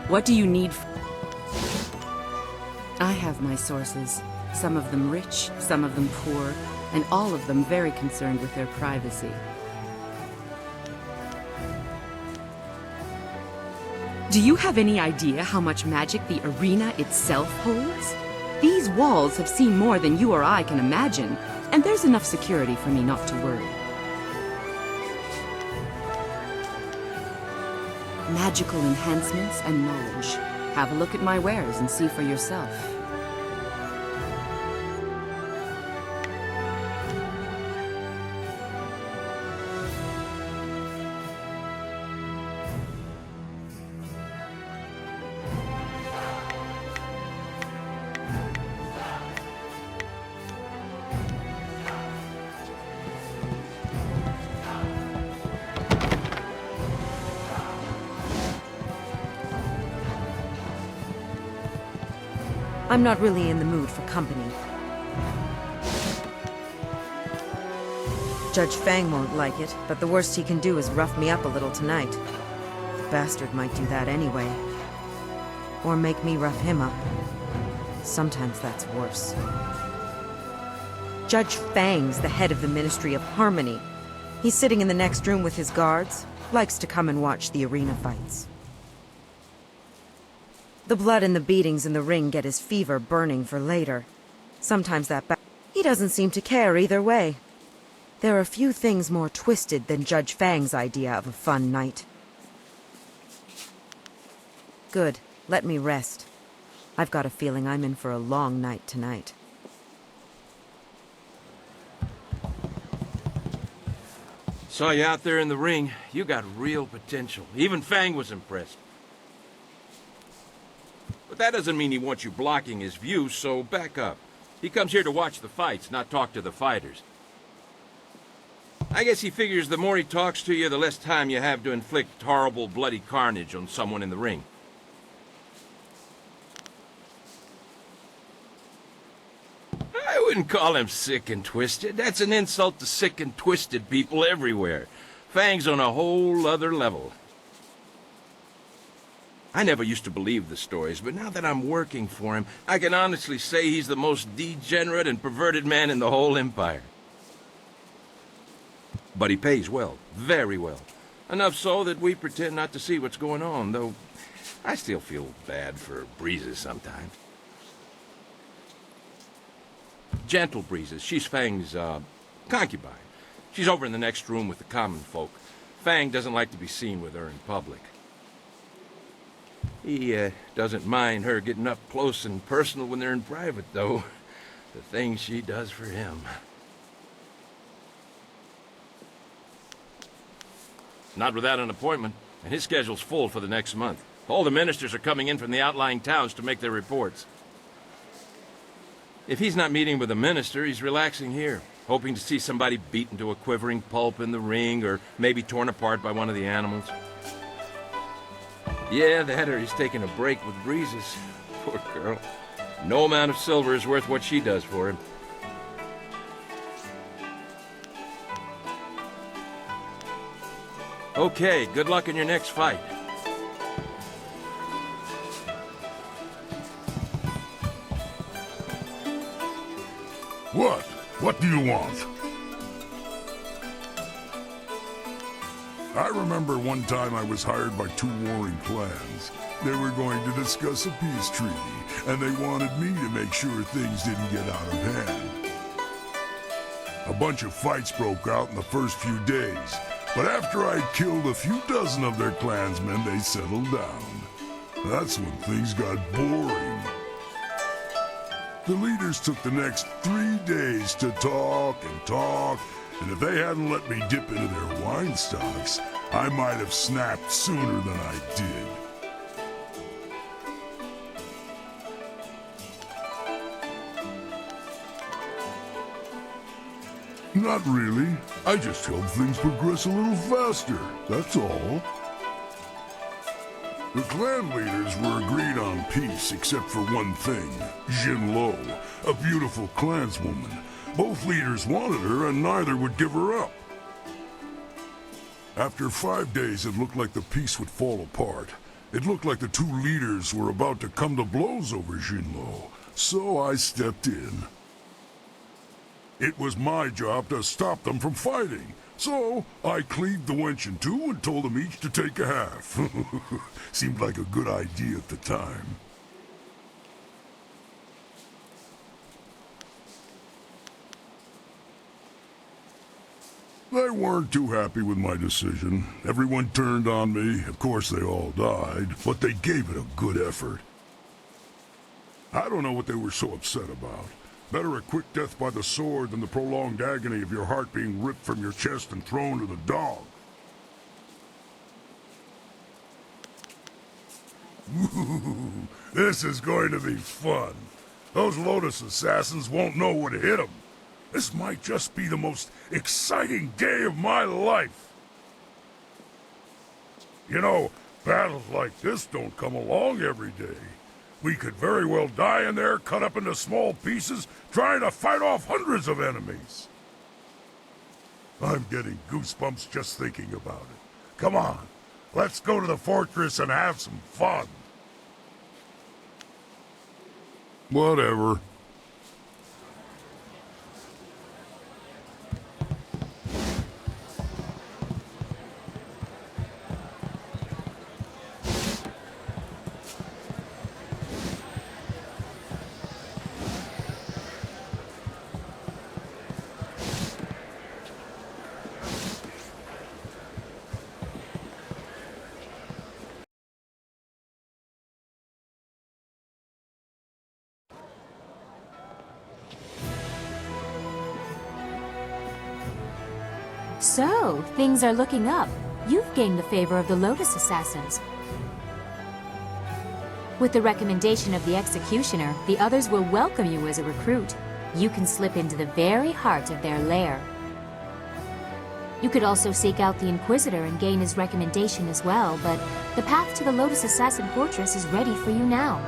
What do you need? I have my sources. Some of them rich, some of them poor, and all of them very concerned with their privacy. Do you have any idea how much magic the arena itself holds? These walls have seen more than you or I can imagine, and there's enough security for me not to worry. Magical enhancements and knowledge. Have a look at my wares and see for yourself. I'm not really in the mood for company. Judge Fang won't like it, but the worst he can do is rough me up a little tonight. The bastard might do that anyway. Or make me rough him up. Sometimes that's worse. Judge Fang's the head of the Ministry of Harmony. He's sitting in the next room with his guards, likes to come and watch the arena fights. The blood and the beatings in the ring get his fever burning for later. Sometimes he doesn't seem to care either way. There are few things more twisted than Judge Fang's idea of a fun night. Good. Let me rest. I've got a feeling I'm in for a long night tonight. Saw you out there in the ring. You got real potential. Even Fang was impressed. But that doesn't mean he wants you blocking his view, so back up. He comes here to watch the fights, not talk to the fighters. I guess he figures the more he talks to you, the less time you have to inflict horrible, bloody carnage on someone in the ring. I wouldn't call him sick and twisted. That's an insult to sick and twisted people everywhere. Fang's on a whole other level. I never used to believe the stories, but now that I'm working for him, I can honestly say he's the most degenerate and perverted man in the whole Empire. But he pays well, very well. Enough so that we pretend not to see what's going on, though I still feel bad for Breezes sometimes. Gentle Breezes, she's Fang's, concubine. She's over in the next room with the common folk. Fang doesn't like to be seen with her in public. He doesn't mind her getting up close and personal when they're in private, though. The things she does for him. Not without an appointment, and his schedule's full for the next month. All the ministers are coming in from the outlying towns to make their reports. If he's not meeting with a minister, he's relaxing here, hoping to see somebody beaten to a quivering pulp in the ring, or maybe torn apart by one of the animals. Yeah, that or he's taking a break with Breezes. Poor girl. No amount of silver is worth what she does for him. Okay, good luck in your next fight. What? What do you want? I remember one time I was hired by two warring clans. They were going to discuss a peace treaty, and they wanted me to make sure things didn't get out of hand. A bunch of fights broke out in the first few days, but after I'd killed a few dozen of their clansmen, they settled down. That's when things got boring. The leaders took the next 3 days to talk and talk, and if they hadn't let me dip into their wine stocks, I might have snapped sooner than I did. Not really. I just helped things progress a little faster, that's all. The clan leaders were agreed on peace except for one thing, Jinlo, a beautiful clanswoman. Both leaders wanted her and neither would give her up. After 5 days, it looked like the peace would fall apart. It looked like the two leaders were about to come to blows over Jinlo, so I stepped in. It was my job to stop them from fighting, so I cleaved the wench in two and told them each to take a half. Seemed like a good idea at the time. They weren't too happy with my decision. Everyone turned on me. Of course, they all died, but they gave it a good effort. I don't know what they were so upset about. Better a quick death by the sword than the prolonged agony of your heart being ripped from your chest and thrown to the dog. Ooh, this is going to be fun. Those Lotus assassins won't know what hit them. This might just be the most exciting day of my life. You know, battles like this don't come along every day. We could very well die in there, cut up into small pieces, trying to fight off hundreds of enemies. I'm getting goosebumps just thinking about it. Come on, let's go to the fortress and have some fun. Whatever. So, things are looking up. You've gained the favor of the Lotus Assassins. With the recommendation of the Executioner, the others will welcome you as a recruit. You can slip into the very heart of their lair. You could also seek out the Inquisitor and gain his recommendation as well, but the path to the Lotus Assassin Fortress is ready for you now.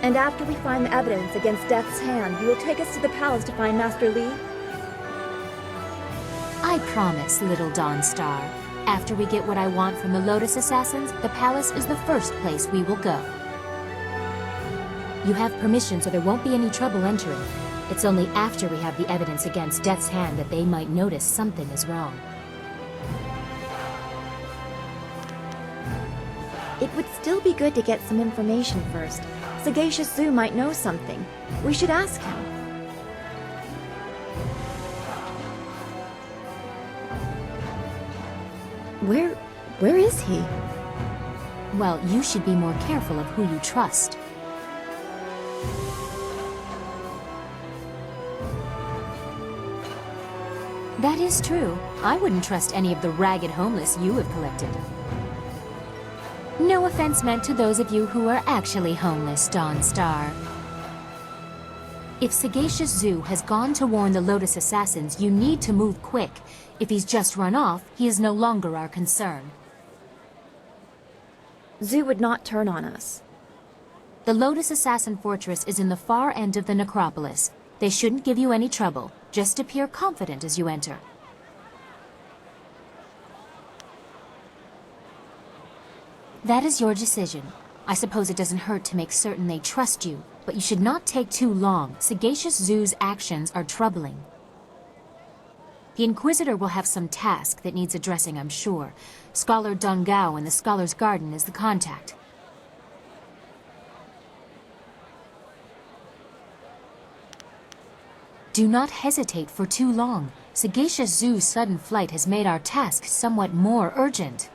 And after we find the evidence against Death's Hand, you will take us to the palace to find Master Li? I promise, little Dawnstar. After we get what I want from the Lotus Assassins, the palace is the first place we will go. You have permission, so there won't be any trouble entering. It's only after we have the evidence against Death's Hand that they might notice something is wrong. It would still be good to get some information first. Sagacious Zoo might know something. We should ask him. Where is he? Well, you should be more careful of who you trust. That is true. I wouldn't trust any of the ragged homeless you have collected. No offense meant to those of you who are actually homeless, Dawnstar. If Sagacious Zoo has gone to warn the Lotus Assassins, you need to move quick. If he's just run off, he is no longer our concern. Zoo would not turn on us. The Lotus Assassin Fortress is in the far end of the necropolis. They shouldn't give you any trouble. Just appear confident as you enter. That is your decision. I suppose it doesn't hurt to make certain they trust you, but you should not take too long. Sagacious Zoo's actions are troubling. The Inquisitor will have some task that needs addressing, I'm sure. Scholar Dungao in the Scholar's Garden is the contact. Do not hesitate for too long. Sagacious Zoo's sudden flight has made our task somewhat more urgent.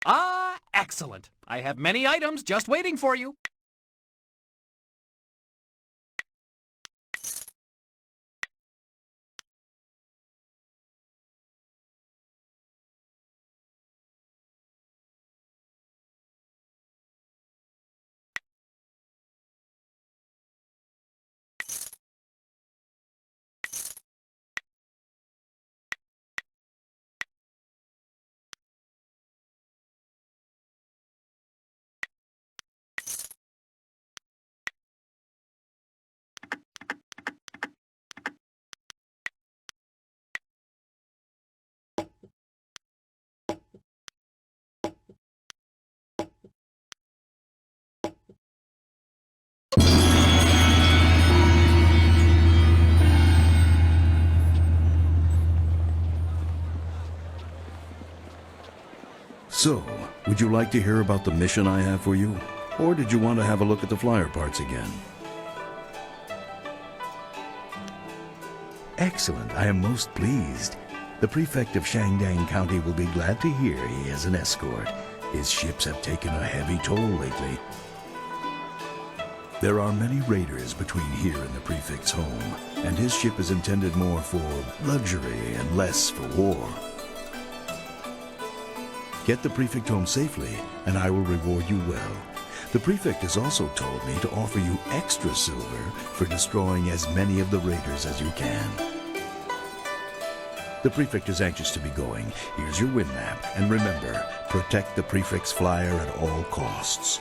Ah, excellent. I have many items just waiting for you. So, would you like to hear about the mission I have for you? Or did you want to have a look at the flyer parts again? Excellent. I am most pleased. The prefect of Shangdang County will be glad to hear he has an escort. His ships have taken a heavy toll lately. There are many raiders between here and the prefect's home, and his ship is intended more for luxury and less for war. Get the prefect home safely, and I will reward you well. The prefect has also told me to offer you extra silver for destroying as many of the raiders as you can. The prefect is anxious to be going. Here's your wind map, and remember, protect the prefect's flyer at all costs.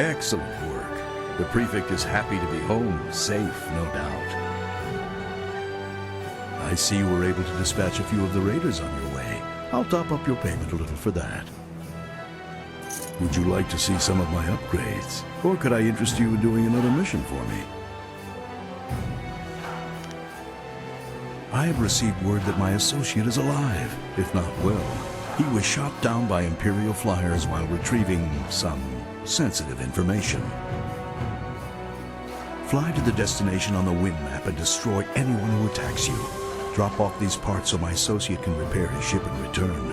Excellent work. The Prefect is happy to be home, safe, no doubt. I see you were able to dispatch a few of the raiders on your way. I'll top up your payment a little for that. Would you like to see some of my upgrades? Or could I interest you in doing another mission for me? I have received word that my associate is alive, if not well. He was shot down by Imperial flyers while retrieving some sensitive information. Fly to the destination on the wind map and destroy anyone who attacks you. Drop off these parts so my associate can repair his ship and return.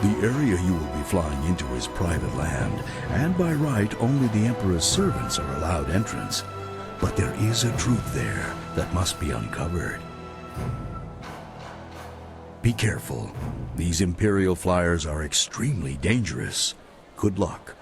The area you will be flying into is private land, and by right, only the Emperor's servants are allowed entrance. But there is a truth there that must be uncovered. Be careful. These Imperial flyers are extremely dangerous. Good luck.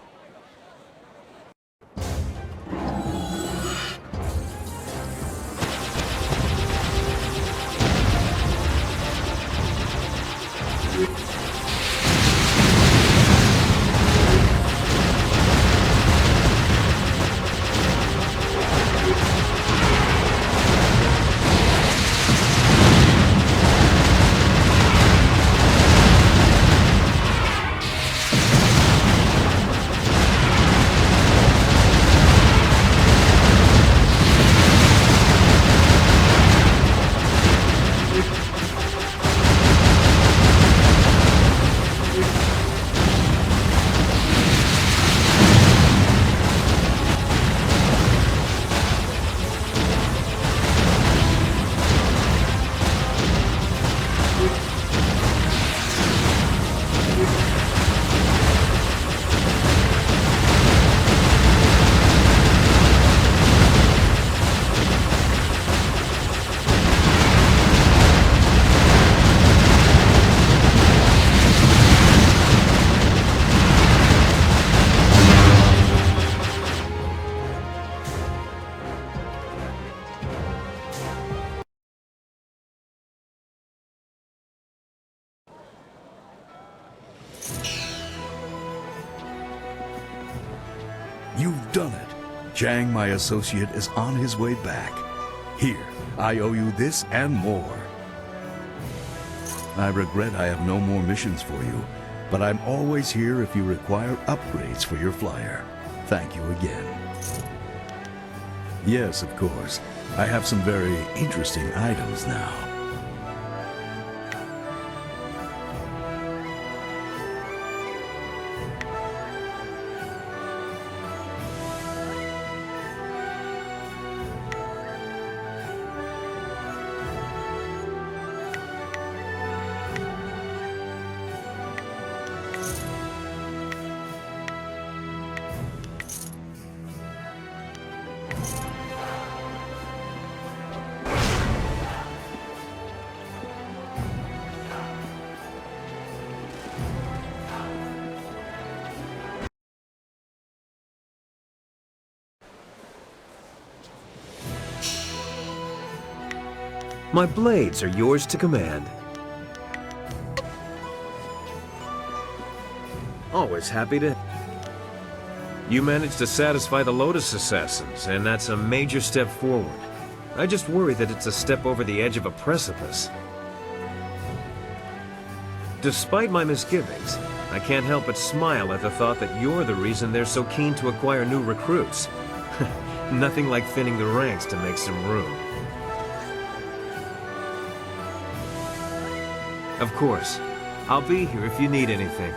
You've done it. Jang, my associate, is on his way back. Here, I owe you this and more. I regret I have no more missions for you, but I'm always here if you require upgrades for your flyer. Thank you again. Yes, of course. I have some very interesting items now. My blades are yours to command. Always happy to... You managed to satisfy the Lotus Assassins, and that's a major step forward. I just worry that it's a step over the edge of a precipice. Despite my misgivings, I can't help but smile at the thought that you're the reason they're so keen to acquire new recruits. Nothing like thinning the ranks to make some room. Of course. I'll be here if you need anything.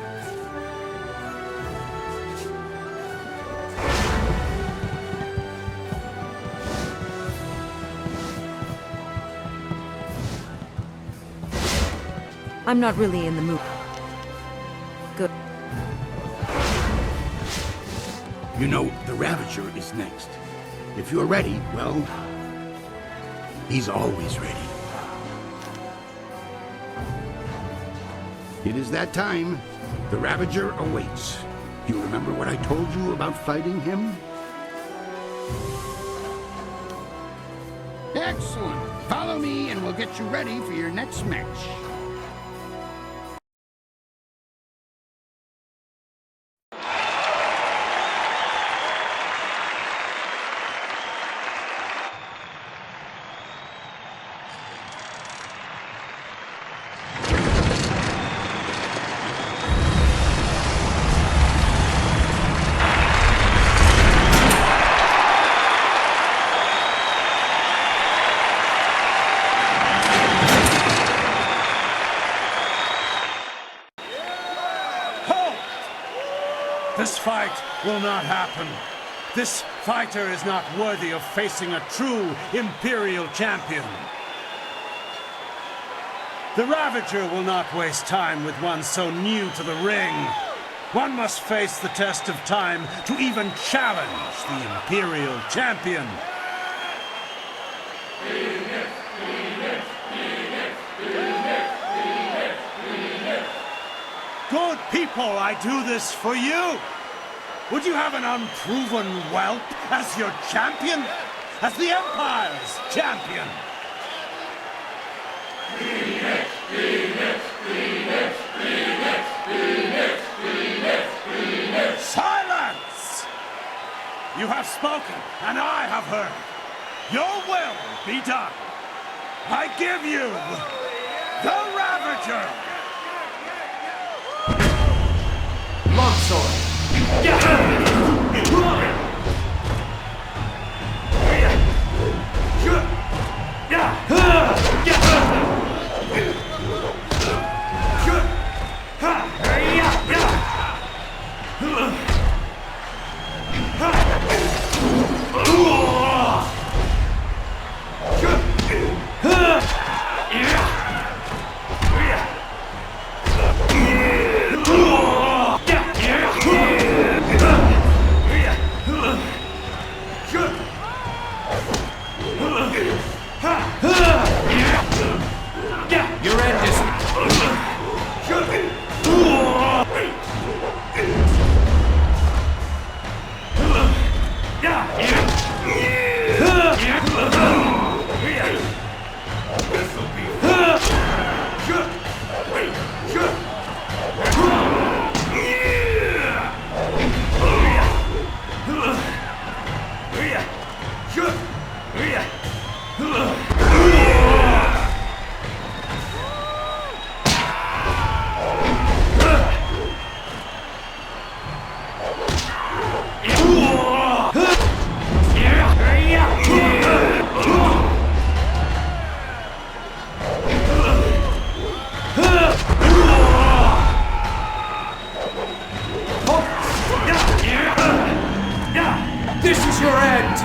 I'm not really in the mood. Good. You know, the Ravager is next. If you're ready, well, he's always ready. It is that time. The Ravager awaits. You remember what I told you about fighting him? Excellent. Follow me and we'll get you ready for your next match. This fight will not happen. This fighter is not worthy of facing a true Imperial champion. The Ravager will not waste time with one so new to the ring. One must face the test of time to even challenge the Imperial champion. Good people, I do this for you. Would you have an unproven whelp as your champion? As the Empire's champion? Silence! You have spoken, and I have heard. Your will be done. I give you the Ravager! Longsword! Your end is... This is your end!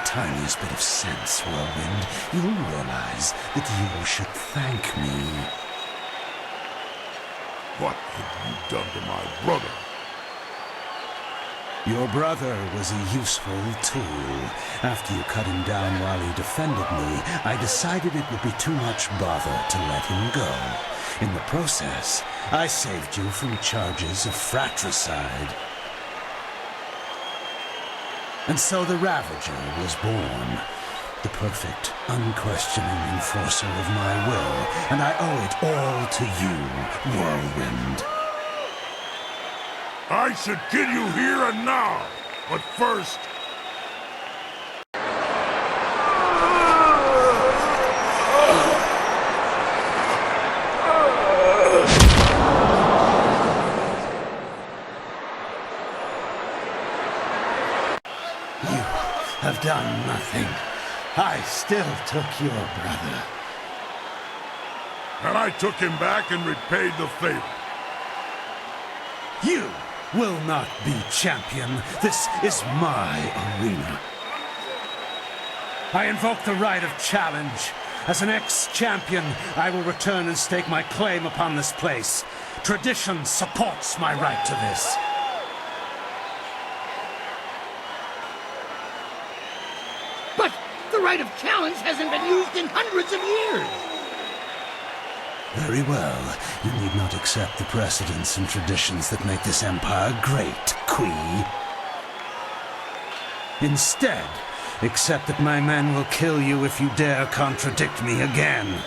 Tiniest bit of sense, Whirlwind, you'll realize that you should thank me. What have you done to my brother? Your brother was a useful tool. After you cut him down while he defended me, I decided it would be too much bother to let him go. In the process, I saved you from charges of fratricide. And so the Ravager was born. The perfect, unquestioning enforcer of my will. And I owe it all to you, Whirlwind. I should kill you here and now. But first... have done nothing. I still took your brother. And I took him back and repaid the favor. You will not be champion. This is my arena. I invoke the right of challenge. As an ex-champion, I will return and stake my claim upon this place. Tradition supports my right to this. But the right of challenge hasn't been used in hundreds of years. Very well. You need not accept the precedents and traditions that make this empire great, Quee. Instead, accept that my men will kill you if you dare contradict me again.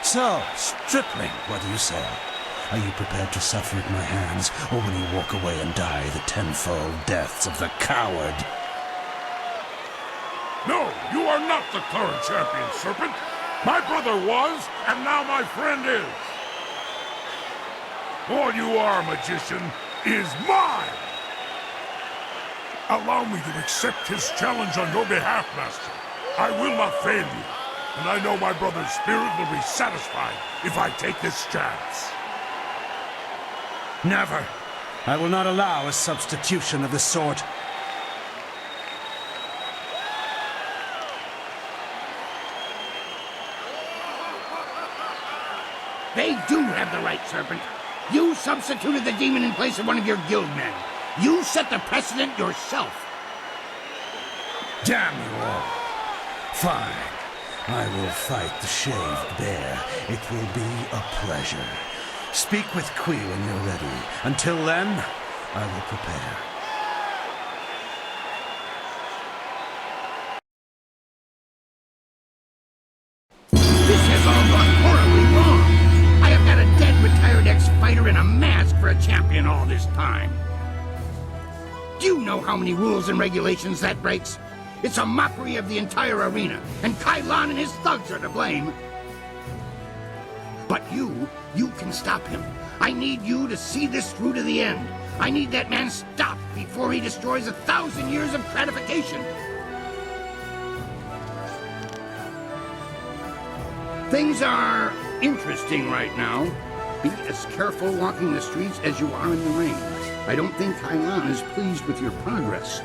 So, Stripling, what do you say? Are you prepared to suffer at my hands, or will you walk away and die the tenfold deaths of the coward? No, you are not the current champion, Serpent. My brother was, and now my friend is. All you are, magician, is mine! Allow me to accept his challenge on your behalf, Master. I will not fail you, and I know my brother's spirit will be satisfied if I take this chance. Never. I will not allow a substitution of the sort. They do have the right, Serpent. You substituted the demon in place of one of your guild men. You set the precedent yourself. Damn you all. Fine. I will fight the shaved bear. It will be a pleasure. Speak with Kui when you're ready. Until then, I will prepare. This has all gone horribly wrong. I have got a dead retired ex-fighter in a mask for a champion all this time. Do you know how many rules and regulations that breaks? It's a mockery of the entire arena, and Kai Lan and his thugs are to blame. But you can stop him. I need you to see this through to the end. I need that man stopped before he destroys 1,000 years of gratification. Things are interesting right now. Be as careful walking the streets as you are in the ring. I don't think Kai Lan is pleased with your progress.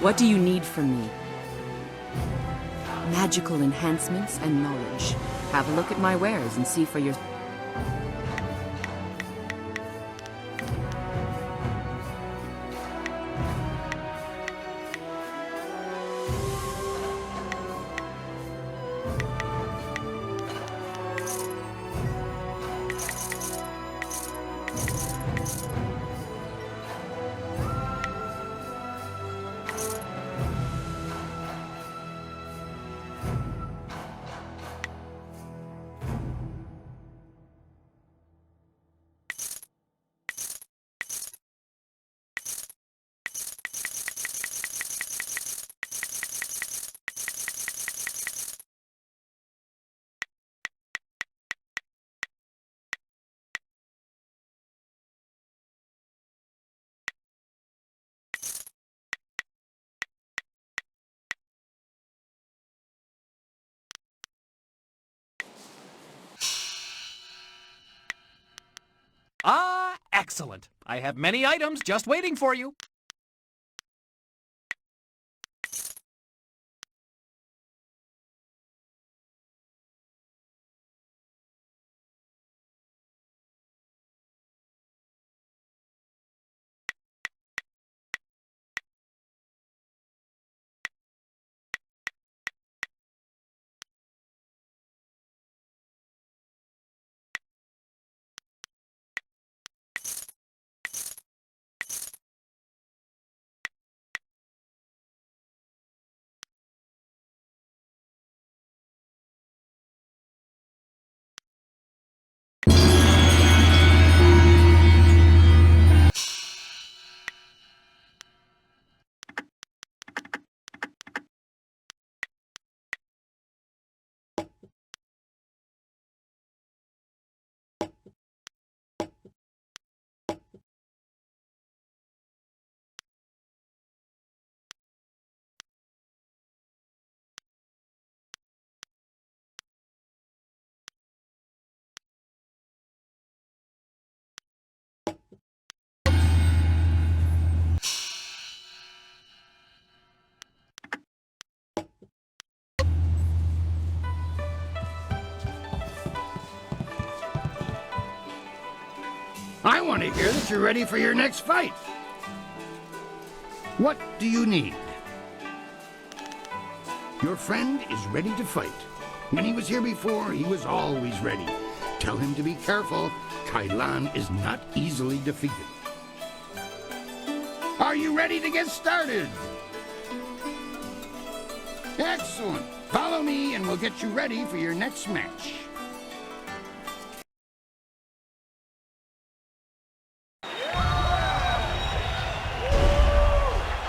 What do you need from me? Magical enhancements and knowledge. Have a look at my wares and see for yourself. Ah, excellent. I have many items just waiting for you. I want to hear that you're ready for your next fight. What do you need? Your friend is ready to fight. When he was here before, he was always ready. Tell him to be careful. Kailan is not easily defeated. Are you ready to get started? Excellent. Follow me and we'll get you ready for your next match.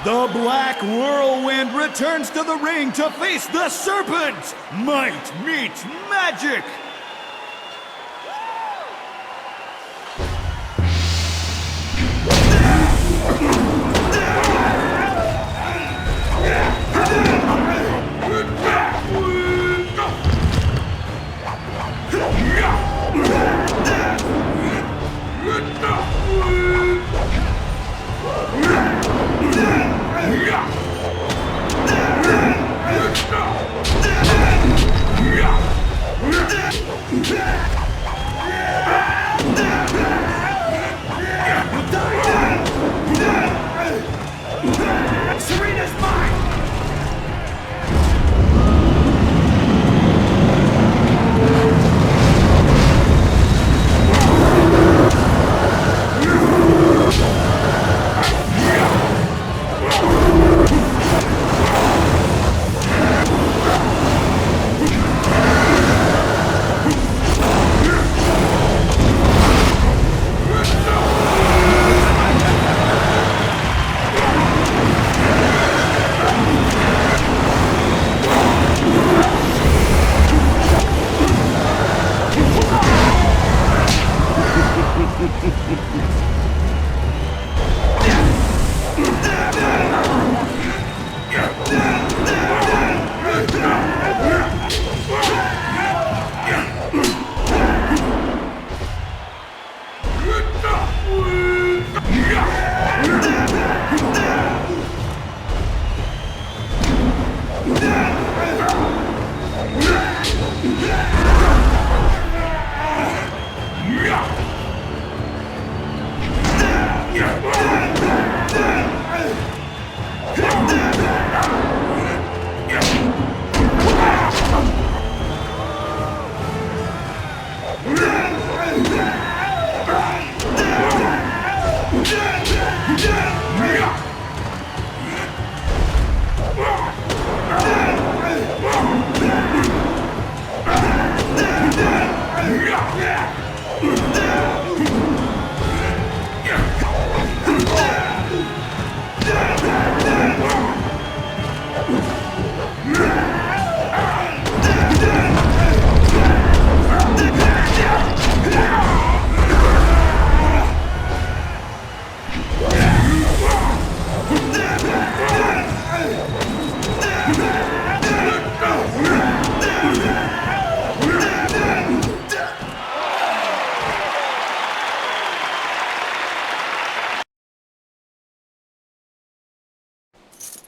The Black Whirlwind returns to the ring to face the Serpent! Might meets magic! Serena's mine!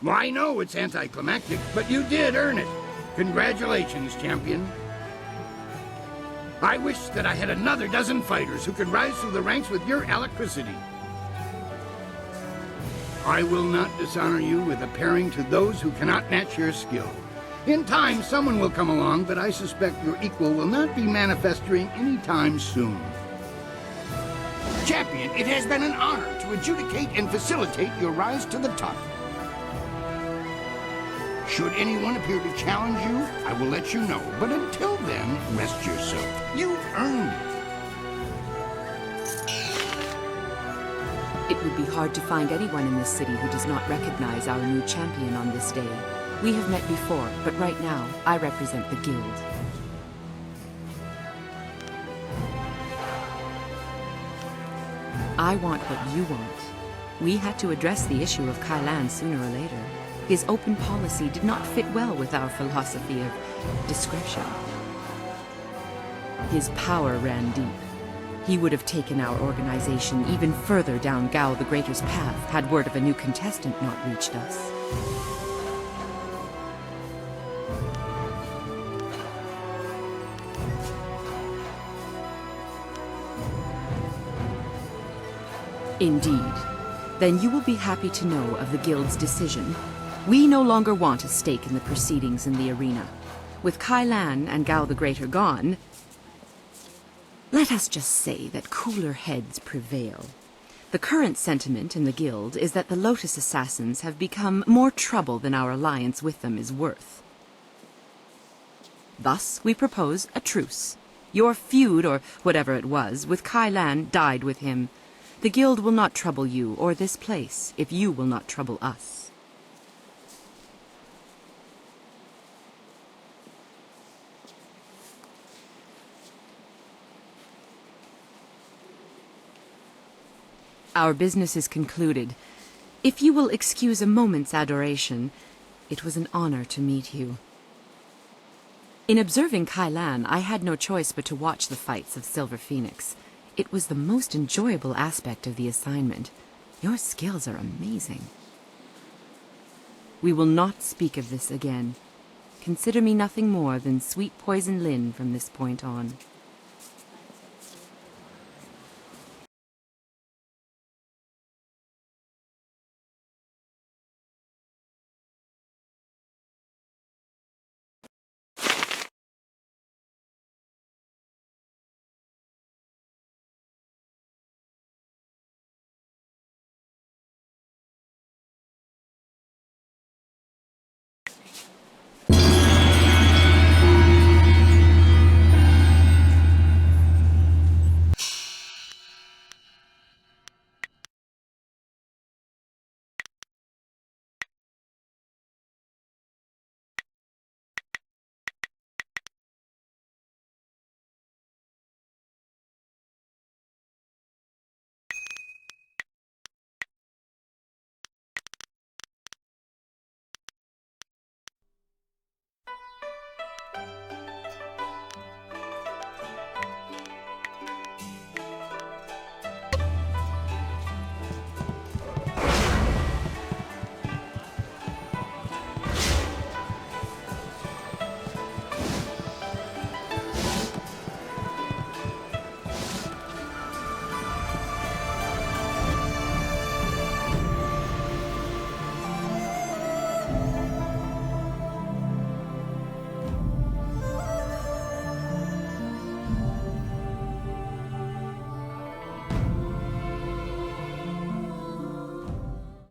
Well, I know it's anticlimactic, but you did earn it. Congratulations, champion. I wish that I had another dozen fighters who could rise through the ranks with your alacrity. I will not dishonor you with a pairing to those who cannot match your skill. In time, someone will come along, but I suspect your equal will not be manifesting any time soon. Champion, it has been an honor to adjudicate and facilitate your rise to the top. Should anyone appear to challenge you, I will let you know. But until then, rest yourself. You've earned it. It would be hard to find anyone in this city who does not recognize our new champion on this day. We have met before, but right now, I represent the guild. I want what you want. We had to address the issue of Kailan sooner or later. His open policy did not fit well with our philosophy of discretion. His power ran deep. He would have taken our organization even further down Gao the Greater's path had word of a new contestant not reached us. Indeed. Then you will be happy to know of the Guild's decision. We no longer want a stake in the proceedings in the arena. With Kai Lan and Gao the Greater gone, let us just say that cooler heads prevail. The current sentiment in the Guild is that the Lotus Assassins have become more trouble than our alliance with them is worth. Thus, we propose a truce. Your feud, or whatever it was, with Kai Lan died with him. The Guild will not trouble you or this place if you will not trouble us. Our business is concluded. If you will excuse a moment's adoration, it was an honor to meet you. In observing Kai Lan, I had no choice but to watch the fights of Silver Phoenix. It was the most enjoyable aspect of the assignment. Your skills are amazing. We will not speak of this again. Consider me nothing more than Sweet Poison Lin from this point on.